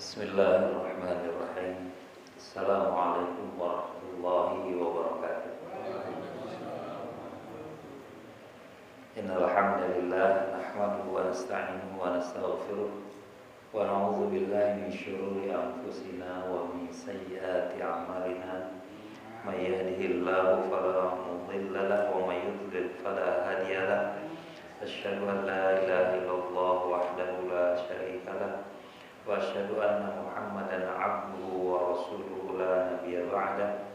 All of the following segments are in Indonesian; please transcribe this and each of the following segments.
Bismillahirrahmanirrahim. Assalamualaikum warahmatullahi wabarakatuh. Innal hamdalillah nahmaduhu wa nasta'inuhu wa nastaghfiruh wa na'udzu billahi min syururi anfusina wa min sayyiati a'malina. May yahdihillahu fala mudilla lahu wa may yudlil fala hadiya lahu. Asyhadu an la ilaha illallah wahdahu la syarika lahu wa asyhadu anna Muhammadan 'abduhu wa rasuluhu la nabiyya ba'da.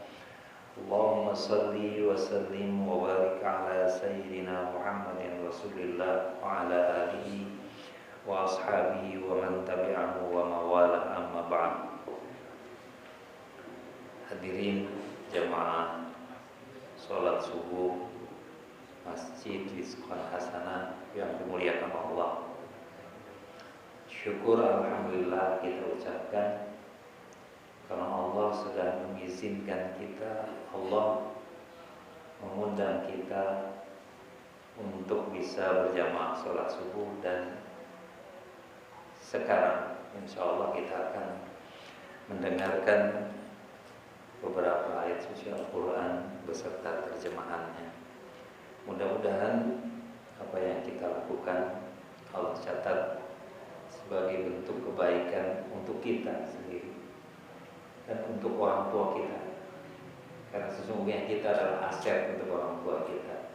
Allahumma salli wa sallim wa barik ala sayyidina Muhammadin rasulillah wa ala alihi wa ashabihi wa man tabi'ahu wa mawala amma ba'd. Hadirin jamaah salat subuh Masjid Rizqan Hasanah yang dimuliakan Allah. Syukur alhamdulillah kita ucapkan karena Allah sudah mengizinkan kita, Allah mengundang kita untuk bisa berjamaah sholat subuh, dan sekarang insya Allah kita akan mendengarkan beberapa ayat suci Al-Quran beserta terjemahannya. Mudah-mudahan apa yang kita lakukan Allah catat sebagai bentuk kebaikan untuk kita sendiri dan untuk orang tua kita, karena sesungguhnya kita adalah aset untuk orang tua kita.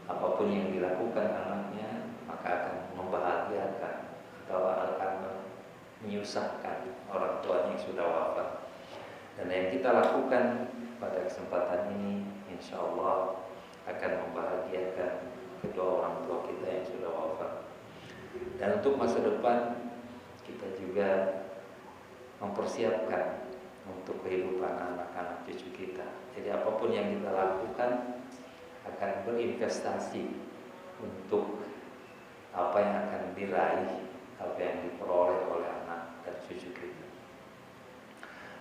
Apapun yang dilakukan anaknya maka akan membahagiakan atau akan menyusahkan orang tuanya yang sudah wafat. Dan yang kita lakukan pada kesempatan ini insya Allah akan membahagiakan kedua orang tua kita yang sudah wafat. Dan untuk masa depan kita juga mempersiapkan untuk kehidupan anak-anak cucu kita. Jadi apapun yang kita lakukan akan berinvestasi untuk apa yang akan diraih, apa yang diperoleh oleh anak dan cucu kita.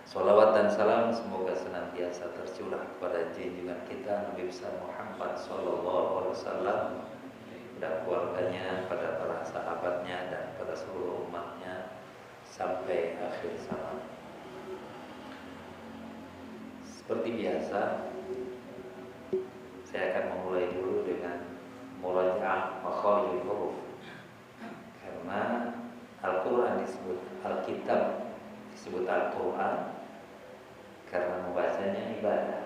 Salawat dan salam semoga senantiasa tercurah kepada junjungan kita Nabi besar Muhammad SAW, pada keluarganya, pada para sahabatnya, dan pada seluruh umatnya sampai akhir zaman. Seperti biasa, saya akan memulai dulu dengan murajaah makharijul huruf, karena Al-Quran disebut Alkitab, disebut Al-Quran karena membacanya ibadah,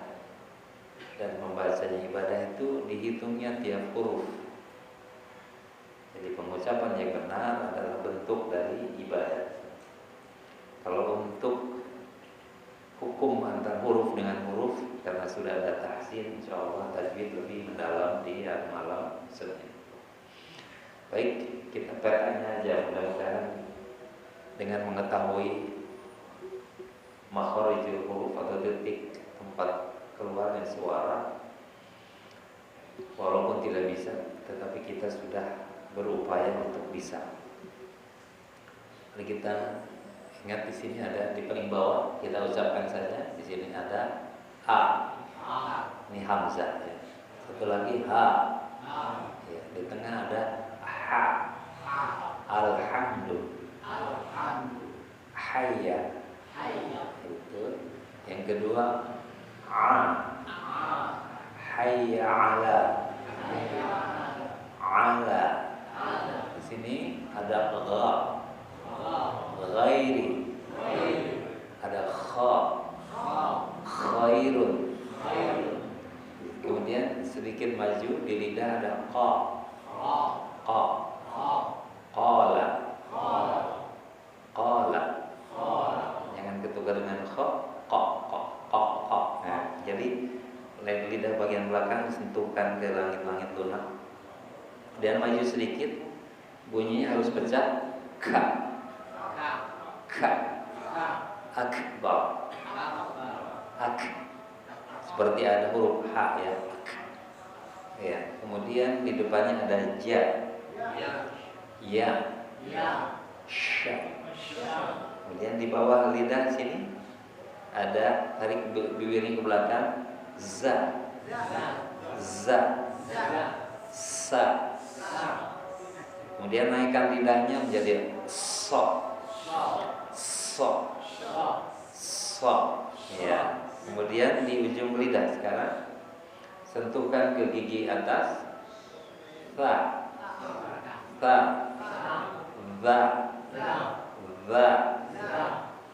dan membacanya ibadah itu dihitungnya tiap huruf. Jadi pengucapan yang benar adalah bentuk dari ibadah. Kalau untuk hukum antar huruf dengan huruf, karena sudah ada tahsin, insya Allah tajwid lebih mendalam di malam Senin. Baik, kita petanya aja, mudah-mudahan dengan mengetahui makharijul huruf atau detik tempat keluarnya suara, walaupun tidak bisa, tetapi kita sudah berupaya untuk bisa. Lalu kita ingat di sini ada di paling bawah, kita ucapkan saja. Di sini ada A, ini hamzah ya. Satu lagi H, ya. Di tengah ada H, alhamdulillah, hayya, itu. Yang kedua A, hayya ala, ala. Di sini ada gha, ghairi, ada kha, khairun. Kemudian sedikit maju di lidah ada qa, qa, qala, qala. Jangan ketukar dengan kha, qa, qa, qa, qa. Nah, jadi lidah bagian belakang sentuhkan ke langit-langit lunak. Dan maju sedikit, bunyinya harus pecah. Ka, ka, akbar, ak. Seperti ada huruf H ya, ak. Ya. Kemudian di depannya ada ja, ya, sya. Kemudian di bawah lidah sini ada, tarik bibirnya ke belakang, za, za, sa. Kemudian naikkan lidahnya menjadi so, So. So. Ya. Kemudian di ujung lidah sekarang sentuhkan ke gigi atas. Tha. Tha. Za. Za.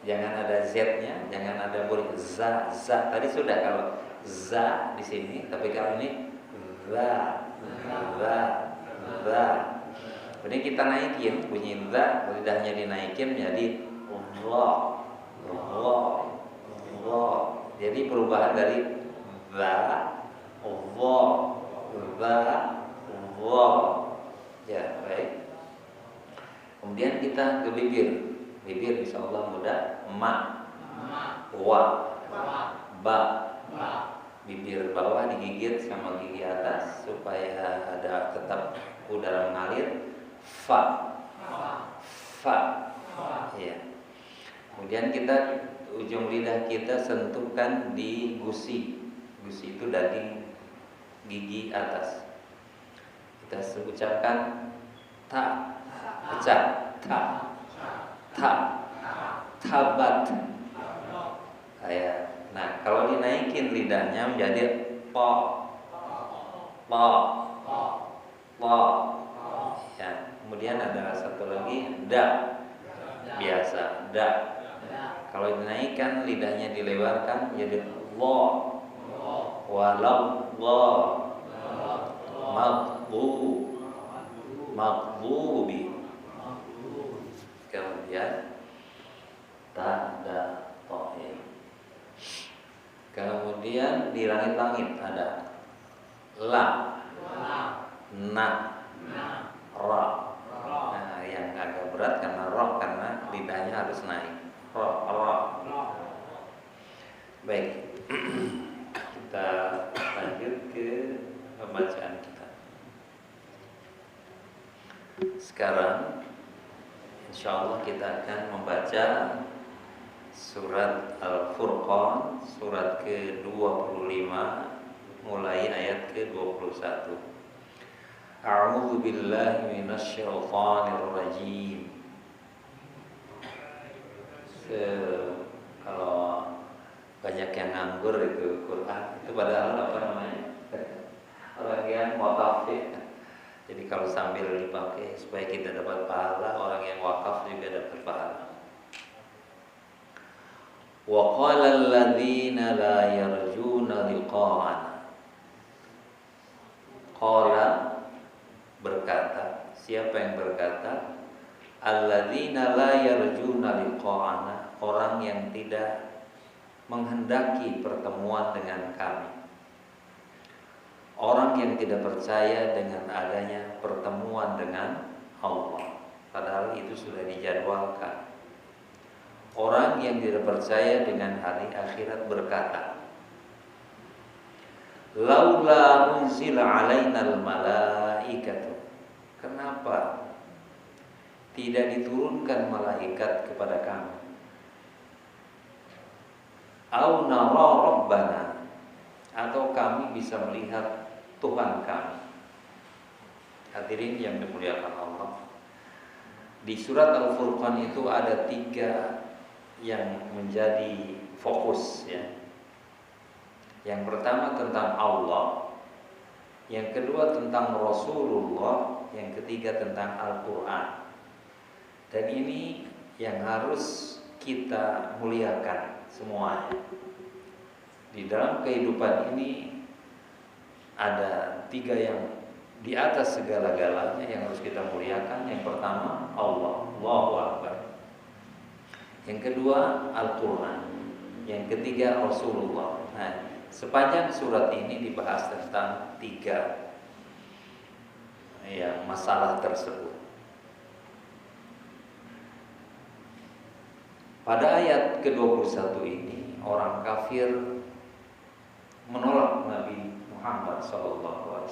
Jangan ada Z-nya, jangan ada boleh za. Tadi sudah kalau za di sini, tapi kalau ini za. Kemudian kita naikin bunyi za, lidahnya dinaikin menjadi Allah. Jadi perubahan dari za, Allah. Ya, baik. Kemudian kita ke bibir. Bibir insya Allah mudah. Ma, wa, ba. Bibir bawah digigit sama gigi atas supaya ada tetap udara mengalir. Fa. Ya. Kemudian kita ujung lidah kita sentuhkan di gusi. Gusi itu daging gigi atas. Kita ucapkan ta, pecah, tabat. Nah, kalau dinaikin lidahnya menjadi po. Ya, kemudian ada satu lagi da. Biasa, da. Kalau dinaikkan lidahnya dilebarkan jadi lo. Walau lo. Maghdubi. Kemudian tanda tohir. Kemudian di langit-langit ada la, na, ra. Nah, yang agak berat karena roh, karena lidahnya harus naik. Roh. Baik. Kita lanjut ke pembacaan kita. Sekarang insyaallah kita akan membaca surat Al-Furqan, surat ke-25 mulai ayat ke-21. A'udzu billahi minasyaitonir rajim. Kalau banyak yang nganggur itu Quran, itu padahal apa namanya? Orang yang mutafif. Jadi kalau sambil dipakai supaya kita dapat pahala, orang yang wakaf juga dapat pahala. Wa qala alladziina la yarjuna liqa'ana. Qala berkata, siapa yang berkata? Alladziina la yarjuna liqa'ana, orang yang tidak menghendaki pertemuan dengan kami. Orang yang tidak percaya dengan adanya pertemuan dengan Allah, padahal itu sudah dijadwalkan. Orang yang tidak percaya dengan hari akhirat berkata, laula unzila alainal malaikatu. Kenapa tidak diturunkan malaikat kepada kami? Au nara rabbana, atau kami bisa melihat Tuhan kami. Hadirin yang dimuliakan Allah, di surat Al-Furqan itu ada 3 yang menjadi fokus ya. Yang pertama tentang Allah, yang kedua tentang Rasulullah, yang ketiga tentang Al-Quran. Dan ini yang harus kita muliakan semuanya. Di dalam kehidupan ini ada 3 yang di atas segala-galanya yang harus kita muliakan. Yang pertama Allah, Allahu Akbar. Yang kedua Al-Quran. Yang ketiga Rasulullah. Nah, sepanjang surat ini dibahas tentang 3 masalah tersebut. Pada ayat ke-21 ini orang kafir menolak Nabi Muhammad SAW.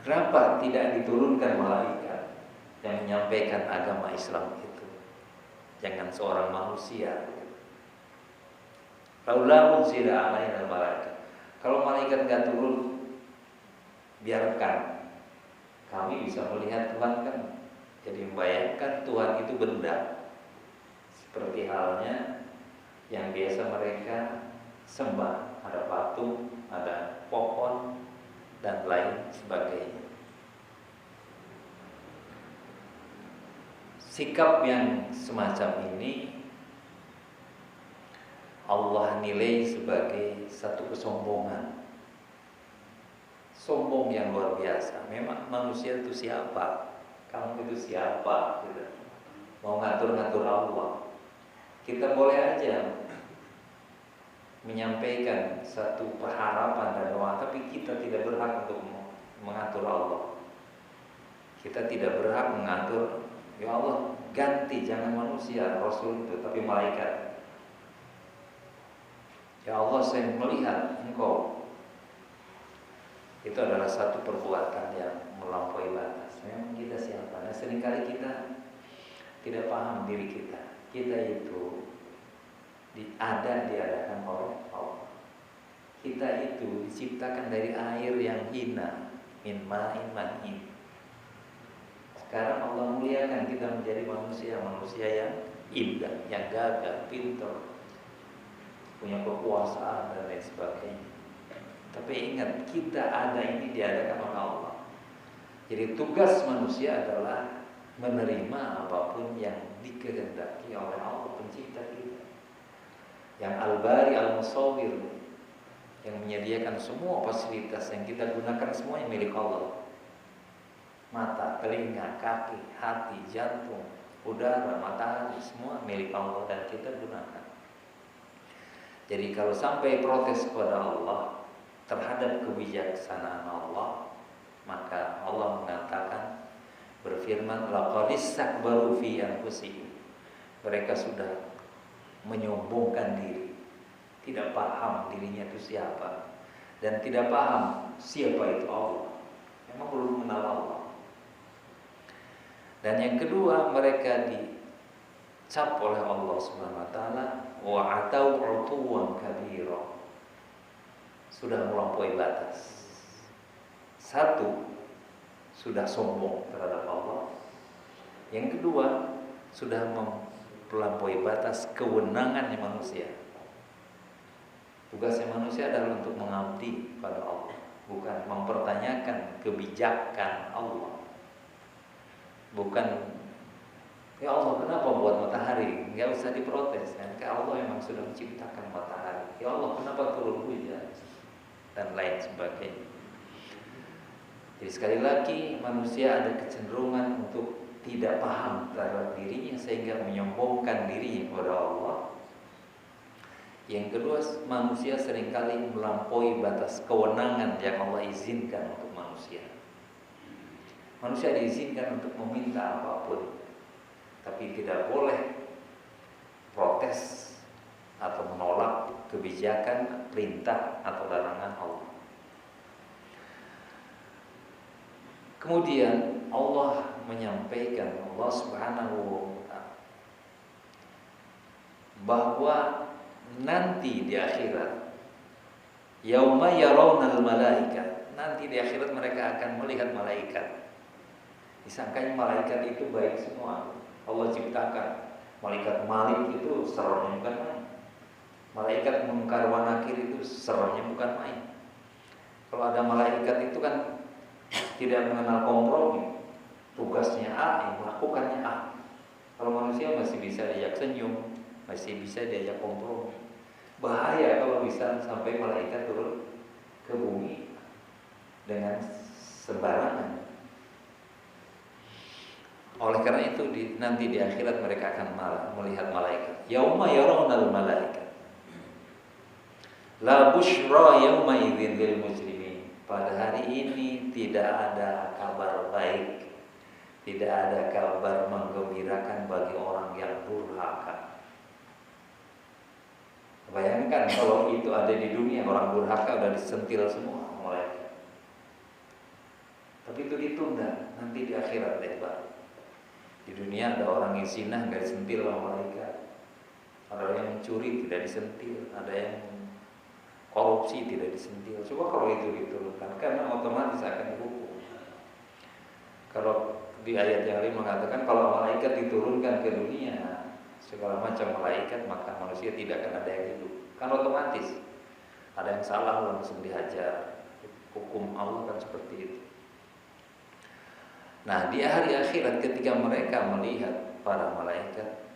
Kenapa tidak diturunkan malaikat yang menyampaikan agama Islam itu? Jangan seorang manusia. Laula unzila alaina malaikat. Kalau malaikat enggak turun, biarkan kami bisa melihat Tuhan kan. Jadi membayangkan Tuhan itu benda, seperti halnya yang biasa mereka sembah, ada patung, ada pohon, dan lain sebagainya. Sikap yang semacam ini Allah nilai sebagai satu kesombongan, sombong yang luar biasa. Memang manusia itu siapa? Kamu itu siapa? Gitu. Mau ngatur-ngatur Allah? Kita boleh aja menyampaikan satu pengharapan dan doa, tapi kita tidak berhak untuk mengatur Allah. Kita tidak berhak mengatur, ya Allah ganti, jangan manusia, Rasul itu, tapi malaikat. Ya Allah, saya melihat Engkau. Itu adalah satu perbuatan yang melampaui batas. Memang kita siapa? Nah, seringkali kita tidak paham diri kita. Kita itu diadakan oleh Allah. Kita itu diciptakan dari air yang hina, min ma'in mahin. Sekarang Allah muliakan kita menjadi manusia yang indah, yang gagah, pintar, punya kekuasaan dan lain sebagainya. Tapi ingat, kita ada ini diadakan oleh Allah. Jadi tugas manusia adalah menerima apapun yang dikehendaki oleh Allah pencipta kita, yang Al-Bari Al-Musawwir, yang menyediakan semua fasilitas yang kita gunakan, semuanya milik Allah. Mata, telinga, kaki, hati, jantung, udara, matahari, semua milik Allah dan kita gunakan. Jadi kalau sampai protes kepada Allah terhadap kebijaksanaan Allah, maka Allah mengatakan, berfirman, laqad istakbaru fi anfusihim. Mereka sudah menyombongkan diri, tidak paham dirinya itu siapa, dan tidak paham siapa itu Allah. Memang belum mengenal Allah. Dan yang kedua, mereka dicap oleh Allah Subhanahu wa taala wa atau utuwan kabira. Sudah melampaui batas. Satu, sudah sombong terhadap Allah. Yang kedua, sudah melampaui batas kewenangannya manusia. Tugasnya manusia adalah untuk mengabdi pada Allah, bukan mempertanyakan kebijakan Allah. Bukan, ya Allah kenapa buat matahari? Nggak usah diprotes kan? Karena Allah memang sudah menciptakan matahari. Ya Allah kenapa turun hujan? Dan lain sebagainya. Jadi sekali lagi manusia ada kecenderungan untuk tidak paham terhadap dirinya sehingga menyombongkan dirinya kepada Allah. Yang kedua, manusia seringkali melampaui batas kewenangan yang Allah izinkan untuk manusia. Manusia diizinkan untuk meminta apapun, tapi tidak boleh protes atau menolak kebijakan, perintah atau larangan Allah. Kemudian Allah menyampaikan, Allah Subhanahu wa ta'ala, bahwa nanti di akhirat, yauma yarawnal malaikat, nanti di akhirat mereka akan melihat malaikat. Disangkanya malaikat itu baik semua. Allah ciptakan malaikat Malik itu seremnya bukan main. Malaikat Munkar wa Nakir itu seremnya bukan main. Kalau ada malaikat itu kan tidak mengenal kompromi. Tugasnya A, yang melakukannya A. Kalau manusia masih bisa diajak senyum, masih bisa diajak kompromi. Bahaya kalau bisa sampai malaikat turun ke bumi dengan sembarangan. Oleh karena itu nanti di akhirat mereka akan melihat malaikat. Yauma yarawnal malaikat. La busyra yauma idzin lil mujrimin. Pada hari ini tidak ada kabar baik, tidak ada kabar menggembirakan bagi orang yang durhaka. Bayangkan kalau itu ada di dunia, orang durhaka udah disentil semua malaikat. Tapi itu ditunda, nanti di akhirat lebar. Di dunia ada orang yang zina nggak disentil sama malaikat, ada yang mencuri tidak disentil, ada yang korupsi tidak disentil. Coba kalau itu diturunkan, karena otomatis akan dihukum. Kalau di ayat yang lain mengatakan kalau malaikat diturunkan ke dunia, segala macam malaikat, maka manusia tidak akan ada yang hidup. Kan otomatis ada yang salah langsung dihajar. Hukum Allah kan seperti itu. Nah, di hari akhirat ketika mereka melihat para malaikat,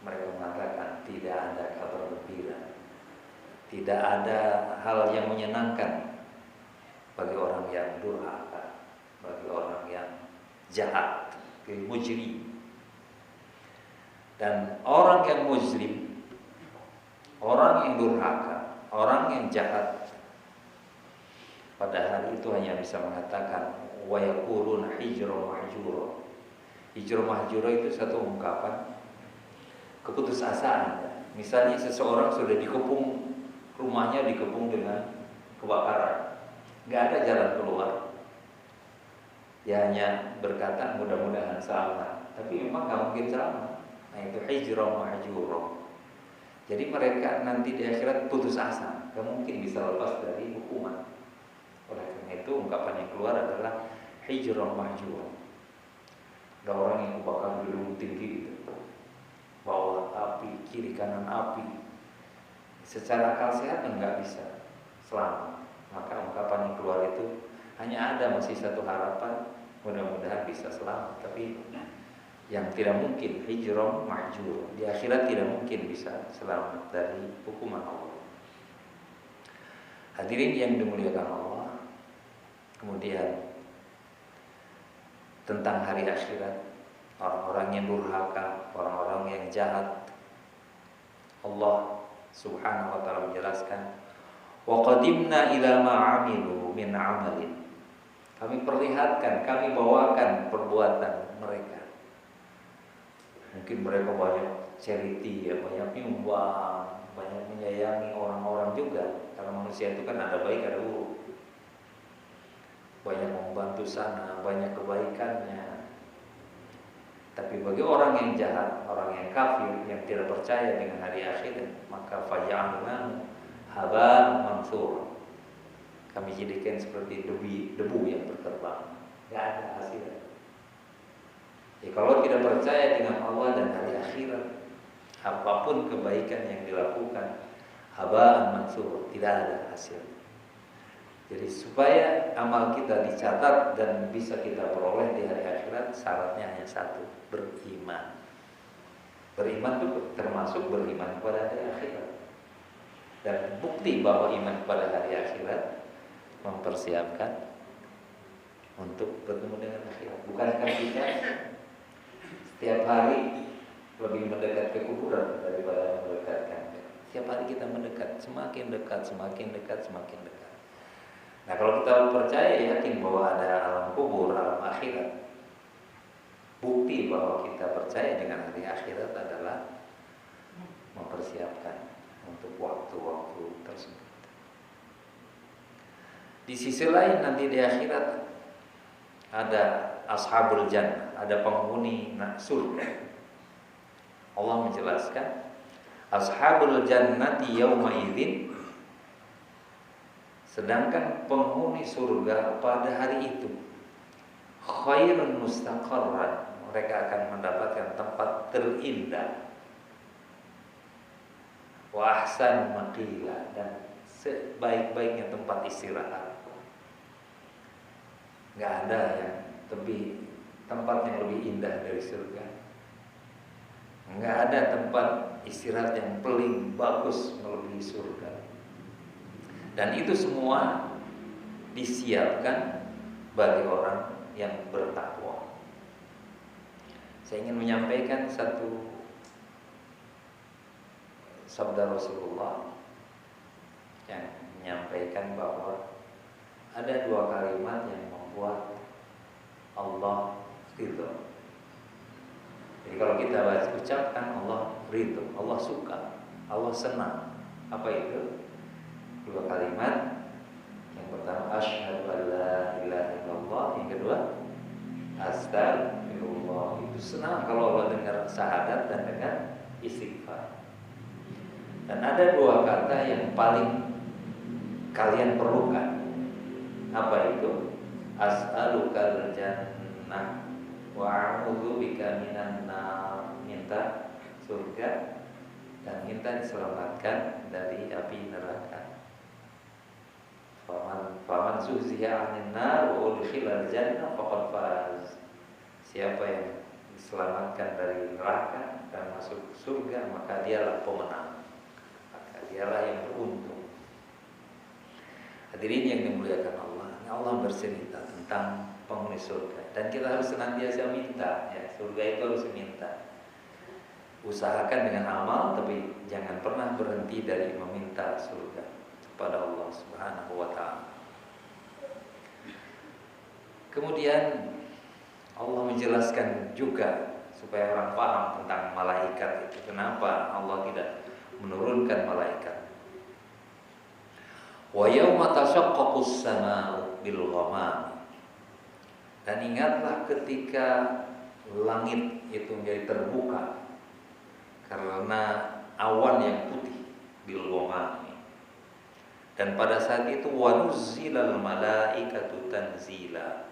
mereka mengatakan tidak ada kabar gembira, tidak ada hal yang menyenangkan bagi orang yang durhaka, bagi orang yang jahat, mujrim. Dan orang yang mujrim, orang yang durhaka, orang yang jahat, pada hari itu hanya bisa mengatakan wa yaquluna hijra mahjura. Hijra mahjura itu satu ungkapan keputusasaan. Misalnya seseorang sudah dikepung, rumahnya dikepung dengan kebakaran, nggak ada jalan keluar. Dia hanya berkata mudah-mudahan selamat, tapi memang nggak mungkin selamat. Nah, itu hijra mahjura. Jadi mereka nanti di akhirat putus asa, nggak mungkin bisa lepas dari hukuman. Oleh karena itu ungkapan yang keluar adalah hijra mahjura. Ada orang yang kebakar gedung tinggi gitu, bawah api, kiri kanan api, secara akal sehat nggak bisa selamat. Maka ungkapan yang keluar itu hanya ada masih satu harapan, mudah-mudahan bisa selamat. Tapi yang tidak mungkin hijra mahjura, di akhirat tidak mungkin bisa selamat dari hukuman Allah. Hadirin yang dimuliakan Allah, kemudian tentang hari akhirat, orang-orang yang durhaka, orang-orang yang jahat, Allah Subhanahu wa taala menjelaskan, wa qadimna ila ma 'amilu min 'amalin. Kami perlihatkan, kami bawakan perbuatan mereka. Mungkin mereka banyak charity, ya, banyak nyumbang, banyak menyayangi orang-orang juga. Karena manusia itu kan ada baik ada buruk. Banyak membantu sana, banyak kebaikannya. Tapi bagi orang yang jahat, orang yang kafir, yang tidak percaya dengan hari akhirat, maka faja'alnahu haba'an mansura. Kami jadikan seperti debu yang berterbang, nggak ada hasilnya. Ya, kalau tidak percaya dengan Allah dan hari akhirat, apapun kebaikan yang dilakukan, haba'an mansura, tidak ada hasilnya. Jadi supaya amal kita dicatat dan bisa kita peroleh di hari akhirat, syaratnya hanya satu, beriman. Beriman itu termasuk beriman kepada hari akhirat. Dan bukti bahwa iman kepada hari akhirat mempersiapkan untuk bertemu dengan akhirat. Bukankah kita setiap hari lebih mendekat ke kuburan daripada mendekatkan? Setiap hari kita mendekat, semakin dekat, semakin dekat, semakin dekat. Nah, kalau kita percaya, yakin bahwa ada alam kubur, alam akhirat, bukti bahwa kita percaya dengan hari akhirat adalah mempersiapkan untuk waktu-waktu tersebut. Di sisi lain nanti di akhirat ada ashabul jannah, ada penghuni surga. Allah menjelaskan, ashabul jannati yauma idzin, sedangkan penghuni surga pada hari itu khairun mustaqarran, mereka akan mendapatkan tempat terindah, wa ahsan maqila, dan sebaik-baiknya tempat istirahat. Nggak ada yang tempat yang lebih indah dari surga. Nggak ada tempat istirahat yang paling bagus melebihi surga. Dan itu semua disiapkan bagi orang yang bertakwa. Saya ingin menyampaikan satu sabda Rasulullah yang menyampaikan bahwa ada dua kalimat yang membuat Allah ridho. Jadi kalau kita ucapkan, Allah ridho, Allah suka, Allah senang. Apa itu? Dua kalimat. Yang pertama asyhadu an la ilaha illallah, yang kedua astagfirullah. Itu senang kalau Allah dengar syahadat dan dengar istighfar. Dan ada dua kata yang paling kalian perlukan. Apa itu? As'alukal jannah wa a'udzu bika minan nar, minta surga dan minta diselamatkan dari api neraka. Faman zuhziha 'anil nar wa udkhilal jannah faqad faz. Siapa yang diselamatkan dari neraka dan masuk surga, maka dialah pemenang, maka dialah yang beruntung. Hadirin yang dimuliakan Allah, Allah bercerita tentang penghuni surga dan kita harus senantiasa minta, ya, surga itu harus minta. Usahakan dengan amal, tapi jangan pernah berhenti dari meminta surga kepada Allah Subhanahu wa ta'ala. Kemudian Allah menjelaskan juga supaya orang paham tentang malaikat itu. Kenapa Allah tidak menurunkan malaikat? Wa yauma tashaqqaqus samaa'u bil ghamam. Dan ingatlah ketika langit itu menjadi terbuka karena awan yang putih, bil ghamam. Dan pada saat itu wa nuzzilal malaikatu tanzila.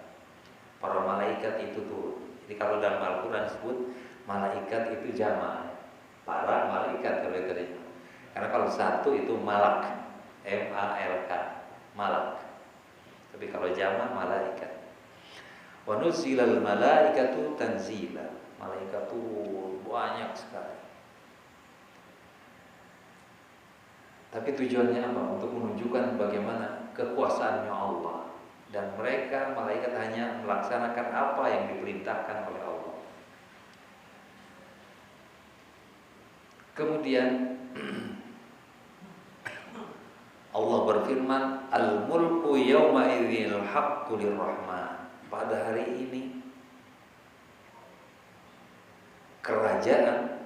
Para malaikat itu turun. Jadi kalau dalam Al-Quran disebut malaikat itu jamak, para malaikat kalau diterima. Karena kalau satu itu malak, M-A-L-K, malak. Tapi kalau jamak malaikat. Wa nuzzilal malaikatu tanzila. Malaikat turun banyak sekali. Tapi tujuannya apa? Untuk menunjukkan bagaimana kekuasaannya Allah. Dan mereka, malaikat, hanya melaksanakan apa yang diperintahkan oleh Allah. Kemudian Allah berfirman, Al-mulku yawma idzil haqqu lirrahman. Pada hari ini kerajaan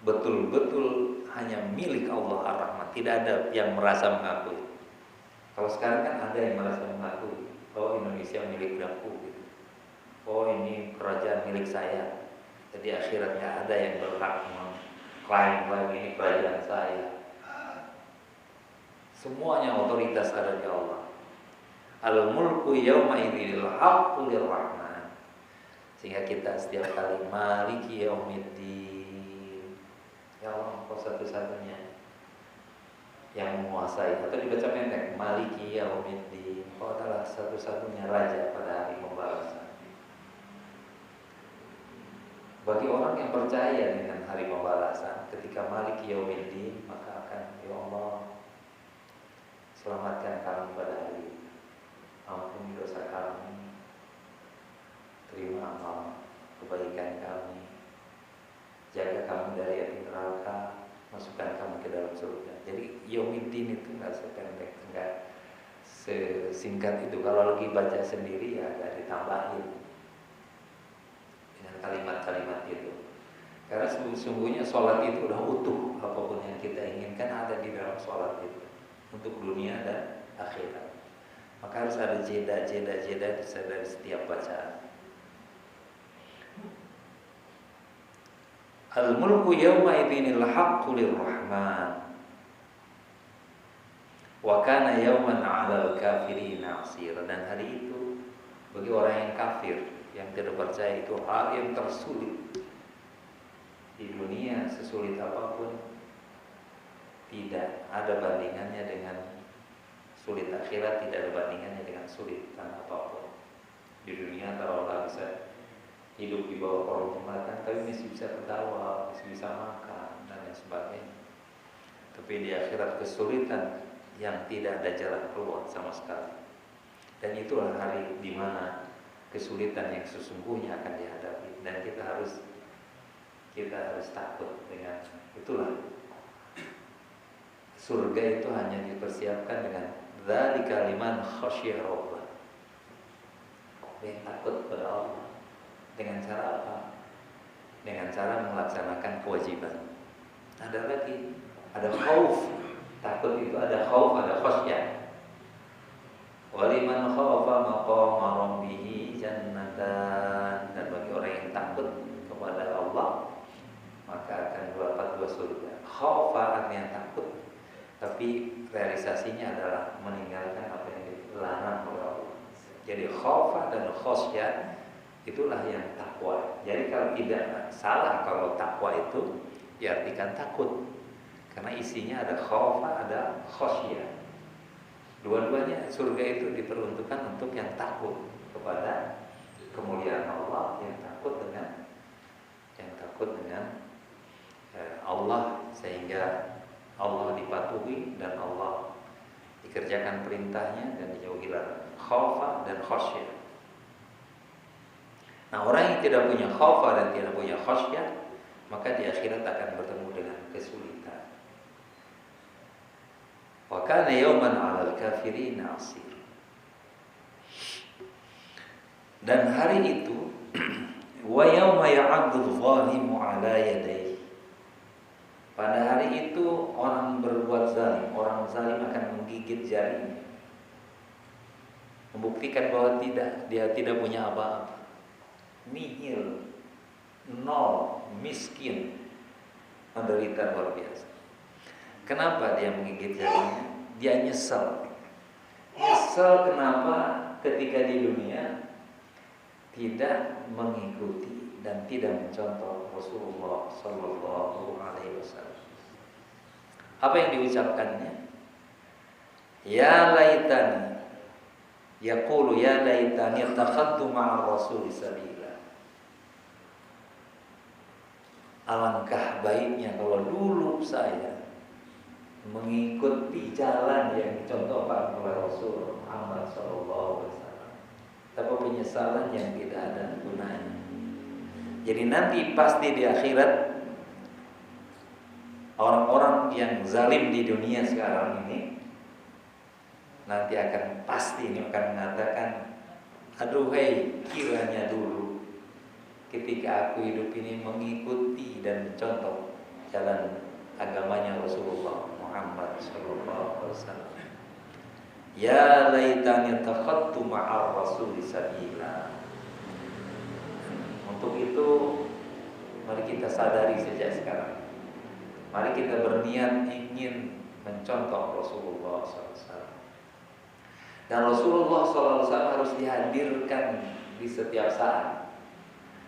betul-betul hanya milik Allah Ar-Rahman. Tidak ada yang merasa mengakui. Kalau sekarang kan ada yang merasa mengakui, oh Indonesia milik aku gitu. Oh ini kerajaan milik saya. Jadi akhiratnya ada yang berhak mengklaim lagi ini kerajaan saya. Semuanya otoritas ada di Allah. Al-mulku yawma idzil haqqu lirrahman. Sehingga kita setiap kali maliki yaumiddin, ya Allah engkau satu-satunya yang menguasai, atau dibaca pendek, maliki yaumiddin, engkau adalah satu-satunya raja pada hari pembalasan. Bagi orang yang percaya dengan hari pembalasan, ketika maliki yaumiddin, maka akan, ya Allah selamatkan kami pada hari ini, ampuni dosa kami, terima amal kebaikan kami, jaga kami dari api neraka, masukkan kami ke dalam surga. Jadi yaumiddin itu nggak sependek, nggak sesingkat itu. Kalau lagi baca sendiri ya agak ditambahin dengan kalimat-kalimat itu. Karena sesungguhnya sholat itu udah utuh, apapun yang kita inginkan ada di dalam sholat itu untuk dunia dan akhirat. Maka harus ada jeda dari setiap bacaan. Al-mulku yawma idzinil haqqu lirrahman. Wa kana yawman 'alal kafirina 'asira. Dan hari itu bagi orang yang kafir, yang tidak percaya, itu hal yang tersulit. Di dunia sesulit apapun tidak ada bandingannya dengan sulit akhirat, tidak ada bandingannya dengan sulitan apapun. Di dunia taruhlah bisa hidup di bawah kolong jembatan, tapi masih bisa ketawa, masih bisa makan dan lain sebagainya. Tapi di akhirat kesulitan yang tidak ada jalan keluar sama sekali. Dan itulah hari di mana kesulitan yang sesungguhnya akan dihadapi, dan kita harus takut dengan itulah. Surga itu hanya dipersiapkan dengan dzalika liman khasyya rabbah. Yang takut pada Allah. Dengan cara apa? Dengan cara melaksanakan kewajiban. Ada lagi, ada khauf. Takut itu ada khauf, ada khasyah. Waliman khaufa maqama rabbih jannatan. Dan bagi orang yang takut kepada Allah, maka akan mendapat dua surga. Khaufa artinya takut, tapi realisasinya adalah meninggalkan apa yang dilarang oleh Allah. Jadi khaufah dan khosyah itulah yang takwa. Jadi kalau tidak salah kalau takwa itu diartikan takut. Karena isinya ada khaufah, ada khosyah. Dua-duanya surga itu diperuntukkan untuk yang takut kepada kemuliaan Allah, yang takut dengan Allah, sehingga Allah dipatuhi dan Allah dikerjakan perintahnya dan dijauhi larangan. Khaufah dan khasyah. Nah, orang yang tidak punya khaufah dan tidak punya khasyah, maka di akhirat akan bertemu dengan kesulitan. Wa kana yawman 'alal kafirin 'asir. Dan hari itu wa yauma ya'addu adh-dhalimu 'ala yadayhi. Pada hari itu orang berbuat zalim, orang zalim akan menggigit jarinya, membuktikan bahwa dia tidak punya apa-apa, nihil, nol, miskin, menderita luar biasa. Kenapa dia menggigit jarinya? Dia nyesel. Nyesel kenapa ketika di dunia tidak mengikuti dan tidak mencontoh Rasulullah Sallallahu Alaihi Wasallam. Apa yang diucapkannya? Ya laitani, yaqulu ya laitani takhadtu ma'a Rasul sabila. Alangkah baiknya kalau dulu saya mengikuti jalan yang dicontohkan oleh Rasul Muhammad Sallallahu Alaihi Wasallam. Tapi penyesalan yang tidak ada gunanya. Jadi nanti pasti di akhirat orang-orang yang zalim di dunia sekarang ini nanti akan pasti ini akan mengatakan, aduhai, kiranya dulu ketika aku hidup ini mengikuti dan mencontoh jalan agamanya Rasulullah Muhammad sallallahu alaihi wasallam. Ya laitani takhadtu ma'ar rasul sabila. Untuk itu mari kita sadari sejak sekarang. Mari kita berniat ingin mencontoh Rasulullah SAW. Dan Rasulullah SAW harus dihadirkan di setiap saat.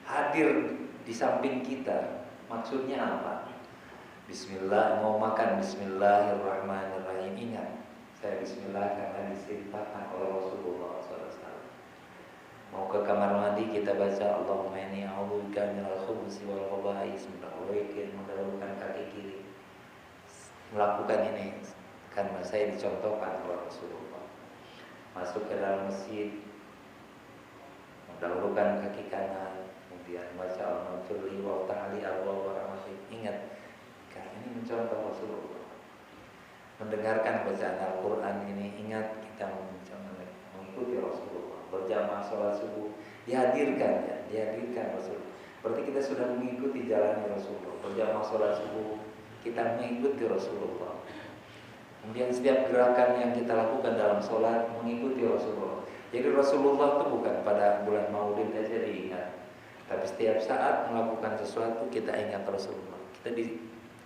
Hadir di samping kita. Maksudnya apa? Bismillah, mau makan Bismillahirrahmanirrahim. Ingat, saya Bismillah karena diceritakan oleh Rasulullah SAW. Mau ke kamar mandi kita baca Allahumma inni a'udzubika minal khubuthi wal khaba'is, mendahulukan kaki kiri. Melakukan ini karena saya dicontohkan oleh Rasulullah. Masuk ke dalam masjid, mendahulukan kaki kanan, kemudian baca Al-Maghfirli wa ta'ali al-wa rahmatih. Ingat, karena ini mencontoh Rasulullah. Mendengarkan bacaan Al-Quran ini, ingat kita mengikuti Rasulullah. Berjamaah sholat subuh, dihadirkan Rasulullah. Berarti kita sudah mengikuti jalannya Rasulullah. Berjamaah sholat subuh, kita mengikuti Rasulullah. Kemudian setiap gerakan yang kita lakukan dalam sholat mengikuti Rasulullah. Jadi Rasulullah itu bukan pada bulan Maulid aja diingat, tapi setiap saat melakukan sesuatu kita ingat Rasulullah.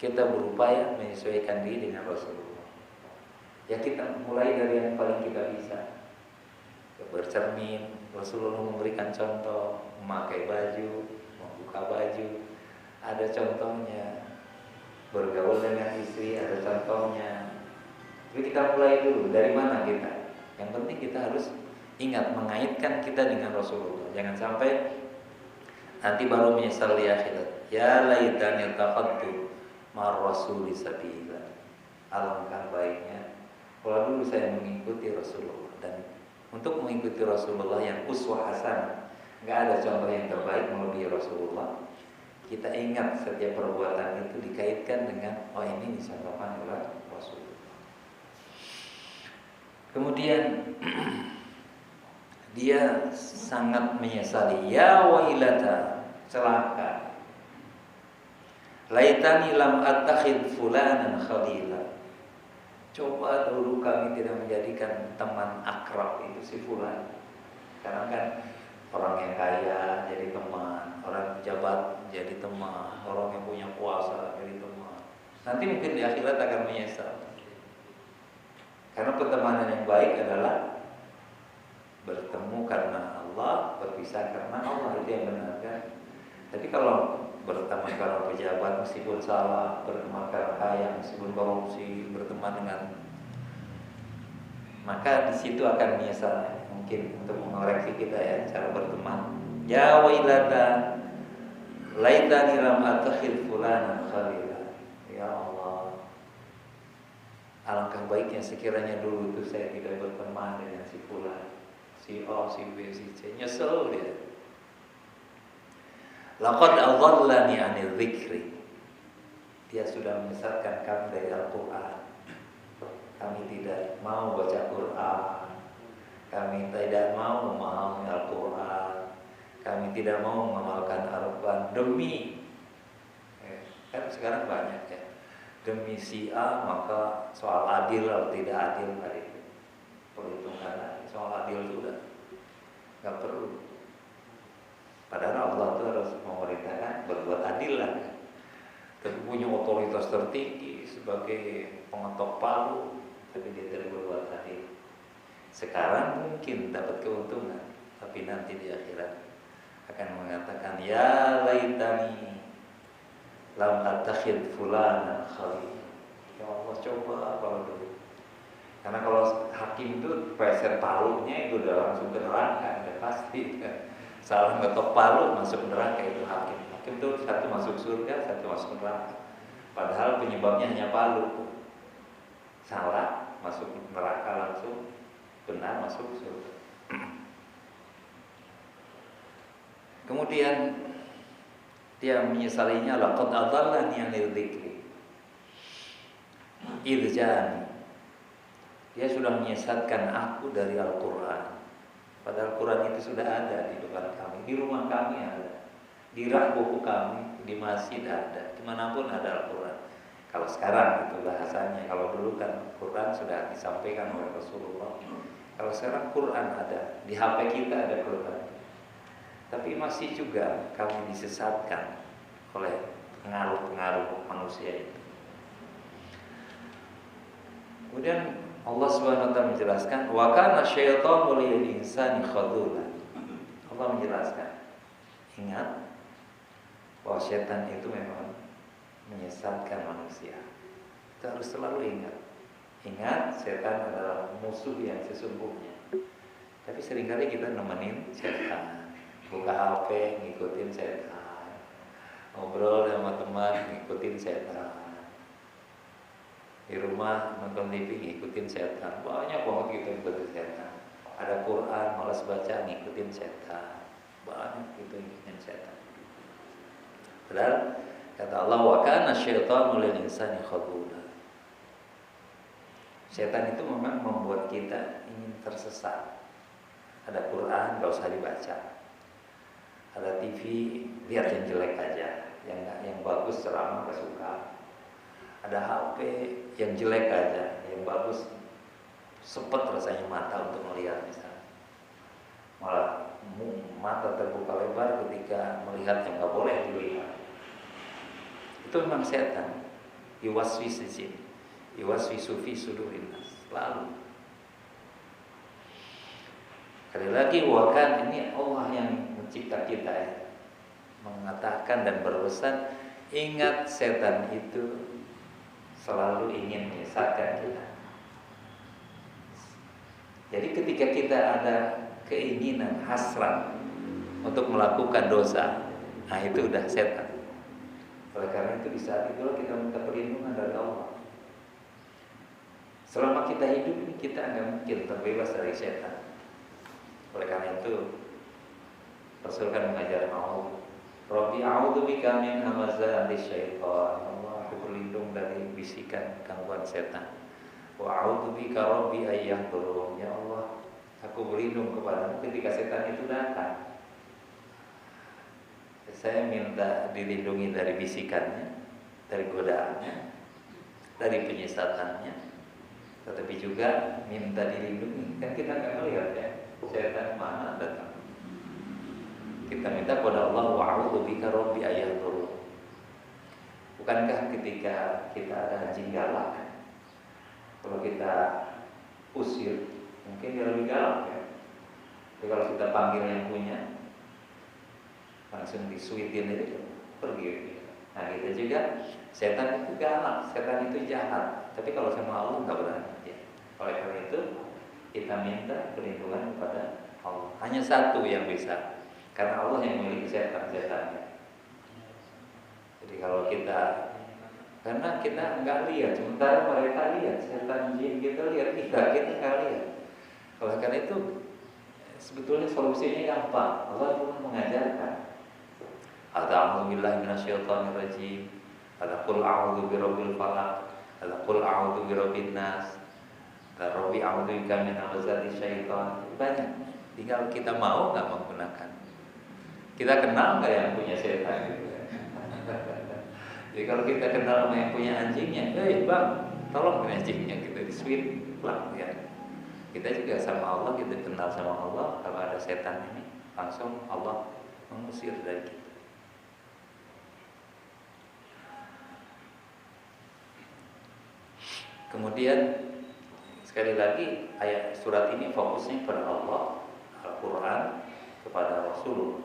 Kita berupaya menyesuaikan diri dengan Rasulullah. Ya kita mulai dari yang paling kita bisa. Bercermin, Rasulullah memberikan contoh, memakai baju, membuka baju, ada contohnya. Bergaul dengan istri, ada contohnya. Jadi kita mulai dulu, dari mana kita? Yang penting kita harus ingat mengaitkan kita dengan Rasulullah. Jangan sampai nanti baru menyesal di akhirat. Ya laitani takhadtu ma'ar rasuli sabila. Alangkah baiknya kalau dulu saya mengikuti Rasulullah. Dan untuk mengikuti Rasulullah yang uswah hasanah, nggak ada contoh yang terbaik melebihi Rasulullah. Kita ingat setiap perbuatan itu dikaitkan dengan ini dicontohkan oleh Rasulullah. Kemudian dia sangat menyesali. Ya wailata, celaka. Laitani lam attakhid fulanan khalila. Coba dulu kami tidak menjadikan teman akrab itu si fulan. Karena kan orang yang kaya jadi teman, orang pejabat jadi teman, orang yang punya kuasa jadi teman. Nanti mungkin di akhirat akan menyesal. Karena pertemanan yang baik adalah bertemu karena Allah, berpisah karena Allah, itu yang benar kan. Tapi kalau berteman karena pejabat meskipun salah, berteman karena kaya meskipun korupsi, berteman dengan, maka di situ akan menyesal. Mungkin untuk mengoreksi kita ya cara berteman. Ya wailata laitani lam attakhidh fulanan khalila. Ya Allah, alangkah baiknya sekiranya dulu itu saya tidak berteman dengan si fulan, si A, si B, si C. Nyesel dia. Laqad adallani 'anil dzikri. Dia sudah menyesatkan kami dari Al-Qur'an. Kami tidak mau baca Quran. Kami tidak mau memahami Al-Quran. Kami tidak mau mengamalkan Al-Quran demi kan sekarang banyak ya, demi si A maka soal adil atau tidak adil tadi perhitungan soal adil itu udah nggak perlu. Padahal Allah itu harus memerintahkan berbuat adil lah. Tapi punya otoritas tertinggi sebagai pengetok palu, tapi dia tidak berbuat adil. Sekarang mungkin dapat keuntungan, tapi nanti di akhirat akan mengatakan ya laitani lam attakhidh fulanan khalil. Ya Allah, coba kalau dulu. Karena kalau hakim itu peser palunya itu udah langsung ke neraka, udah pasti kan. Salah ngetok palu masuk neraka itu hakim. Hakim itu satu masuk surga, satu masuk neraka. Padahal penyebabnya hanya palu. Salah masuk neraka langsung, benar masuk surga. Kemudian dia menyesalinya, laqad adallani 'anil dzikri idz ja'ani. Dia sudah menyesatkan aku dari Al-Qur'an. Padahal Quran itu sudah ada di depan kami, di rumah kami ada, di rak buku kami, di masjid ada, dimanapun ada Al-Quran. Kalau sekarang itu bahasanya, kalau dulu kan Quran sudah disampaikan oleh Rasulullah. Kalau sekarang Quran ada, di HP kita ada Quran. Tapi masih juga kami disesatkan oleh pengaruh-pengaruh manusia itu. Kemudian Allah Subhanahu wa taala menjelaskan wa kana syaitanu lil insani khadula. Allah menjelaskan, ingat bahwa setan itu memang menyesatkan manusia. Kita harus selalu ingat. Ingat, setan adalah musuh yang sesungguhnya. Tapi seringkali kita nemenin setan. Buka HP, ngikutin setan. Ngobrol sama teman, ngikutin setan. Di rumah nonton TV, ngikutin setan. Banyak banget kita ngikutin setan. Ada Quran, malas baca, ngikutin setan. Banyak kita ngikutin setan. Padahal kata Allah, wa kana syaitanu lil insani khadula. Setan itu memang membuat kita ingin tersesat. Ada Quran, gak usah dibaca. Ada TV, lihat yang jelek aja. Yang bagus ceramah gak suka. Ada HP yang jelek aja, yang bagus sepet rasanya mata untuk melihat misalnya. Malah mata terbuka lebar ketika melihat yang nggak boleh dilihat. Itu memang setan. Yuwaswisu jin, yuwaswisu fi sudurin nas. Lalu sekali lagi wakan, ini Allah yang mencipta kita ya, mengatakan dan berpesan, ingat setan itu selalu ingin menyesatkan kita. Jadi ketika kita ada keinginan, hasrat untuk melakukan dosa, nah itu udah setan. Oleh karena itu di saat itulah kita minta perlindungan dari Allah. Selama kita hidup ini kita nggak mungkin terbebas dari setan. Oleh karena itu Rasul kan mengajar mau Rabbi a'udzubika min hamazati syaitan. Berlindung dari bisikan gangguan setan. Wa a'udzubika rabbi ayyahdurun. Ya Allah, aku berlindung kepadamu ketika setan itu datang. Saya minta dilindungi dari bisikannya, dari godaannya, dari penyesatannya. Tetapi juga minta dilindungi. Kan kita nggak melihat ya setan mana datang. Kita minta kepada Allah, wa a'udzubika rabbi ayyahdurun. Bukankah ketika kita ada anjing galak, kalau kita usir, mungkin dia lebih galak ya. Jadi kalau kita panggil yang punya, langsung disuitin itu pergi. Nah gitu juga, setan itu galak, setan itu jahat. Tapi kalau sama Allah nggak berani. Ya. Oleh karena itu kita minta perlindungan kepada Allah. Hanya satu yang bisa, karena Allah yang memiliki setan-setannya. Jadi kalau kita, karena kita nggak lihat, sementara mereka lihat, setan jin kita lihat, kita nggak lihat. Oleh karena itu sebetulnya solusinya gampang. Allah pun mengajarkan. A'udzu billahi minasyaitonir rajim. Qul a'udzu birabbil falaq. Qul a'udzu birabbin nas. Rabbi a'udzu bika min hamazati syaitan. Banyak. Tinggal kita mau nggak menggunakan. Kita kenal nggak yang punya setan gitu. Jadi kalau kita kenal sama yang punya anjingnya, bang, tolong anjingnya kita di sweet lah ya. Kita juga sama Allah, kita kenal sama Allah. Kalau ada setan ini, langsung Allah mengusir dari kita. Kemudian sekali lagi ayat surat ini fokusnya pada Allah, Al-Quran, kepada Rasulullah.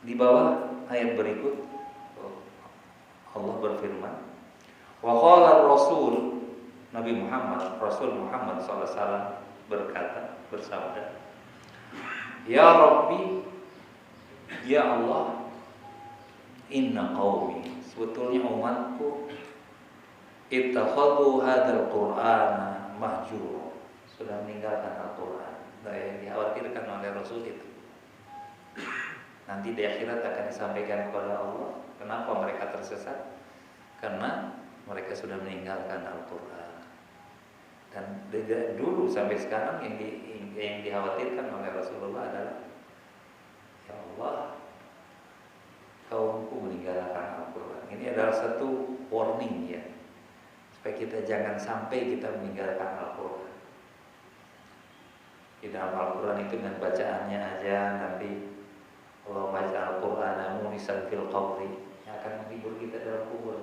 Di bawah ayat berikut Allah berfirman, wa qala Rasul, Nabi Muhammad, Rasul Muhammad SAW berkata, bersabda, ya Rabbi, ya Allah, inna qaumi, sebetulnya umatku, ittakhadhu hadzal Qur'ana mahjura, sudah meninggalkan Al-Quran. Nah, yang dikhawatirkan oleh Rasul itu nanti di akhirat akan disampaikan kepada Allah. Kenapa mereka tersesat? Karena mereka sudah meninggalkan Al-Quran. Dan dari dulu sampai sekarang yang dikhawatirkan oleh Rasulullah adalah, ya Allah, kaumku meninggalkan Al-Quran. Ini adalah satu warning ya, supaya kita jangan sampai kita meninggalkan Al-Quran. Di dalam Al-Quran itu dengan bacaannya aja nanti Allah baca Al-Quran munisan fil qabri, yang akan menghibur kita dalam kubur.